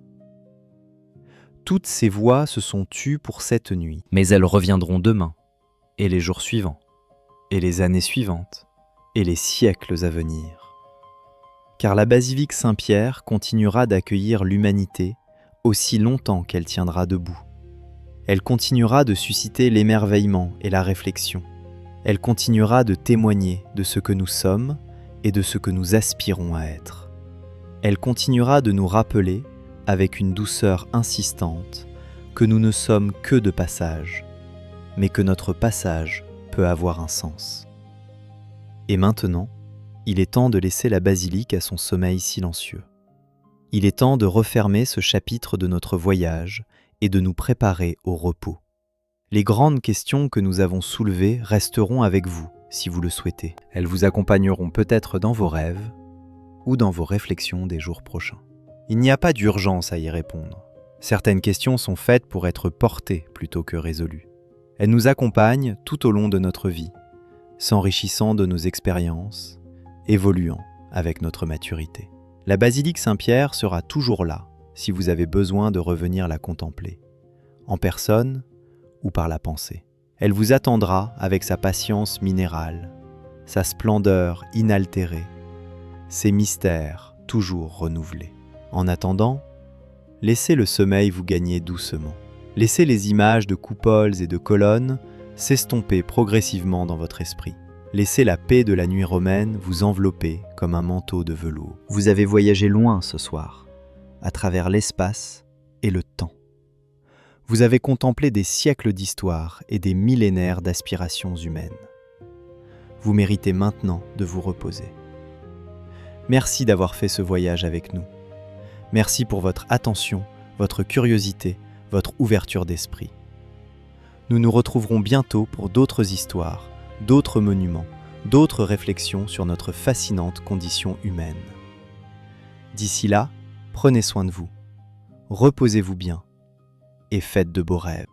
Toutes ces voix se sont tues pour cette nuit, mais elles reviendront demain, et les jours suivants, et les années suivantes, et les siècles à venir. Car la basilique Saint-Pierre continuera d'accueillir l'humanité aussi longtemps qu'elle tiendra debout. Elle continuera de susciter l'émerveillement et la réflexion. Elle continuera de témoigner de ce que nous sommes et de ce que nous aspirons à être. Elle continuera de nous rappeler, avec une douceur insistante, que nous ne sommes que de passage, mais que notre passage peut avoir un sens. Et maintenant, il est temps de laisser la basilique à son sommeil silencieux. Il est temps de refermer ce chapitre de notre voyage et de nous préparer au repos. Les grandes questions que nous avons soulevées resteront avec vous, si vous le souhaitez. Elles vous accompagneront peut-être dans vos rêves ou dans vos réflexions des jours prochains. Il n'y a pas d'urgence à y répondre. Certaines questions sont faites pour être portées plutôt que résolues. Elles nous accompagnent tout au long de notre vie, s'enrichissant de nos expériences, évoluant avec notre maturité. La basilique Saint-Pierre sera toujours là si vous avez besoin de revenir la contempler, en personne ou par la pensée. Elle vous attendra avec sa patience minérale, sa splendeur inaltérée, ses mystères toujours renouvelés. En attendant, laissez le sommeil vous gagner doucement. Laissez les images de coupoles et de colonnes s'estomper progressivement dans votre esprit. Laissez la paix de la nuit romaine vous envelopper comme un manteau de velours. Vous avez voyagé loin ce soir, à travers l'espace et le temps. Vous avez contemplé des siècles d'histoire et des millénaires d'aspirations humaines. Vous méritez maintenant de vous reposer. Merci d'avoir fait ce voyage avec nous. Merci pour votre attention, votre curiosité, votre ouverture d'esprit. Nous nous retrouverons bientôt pour d'autres histoires, d'autres monuments, d'autres réflexions sur notre fascinante condition humaine. D'ici là, prenez soin de vous, reposez-vous bien et faites de beaux rêves.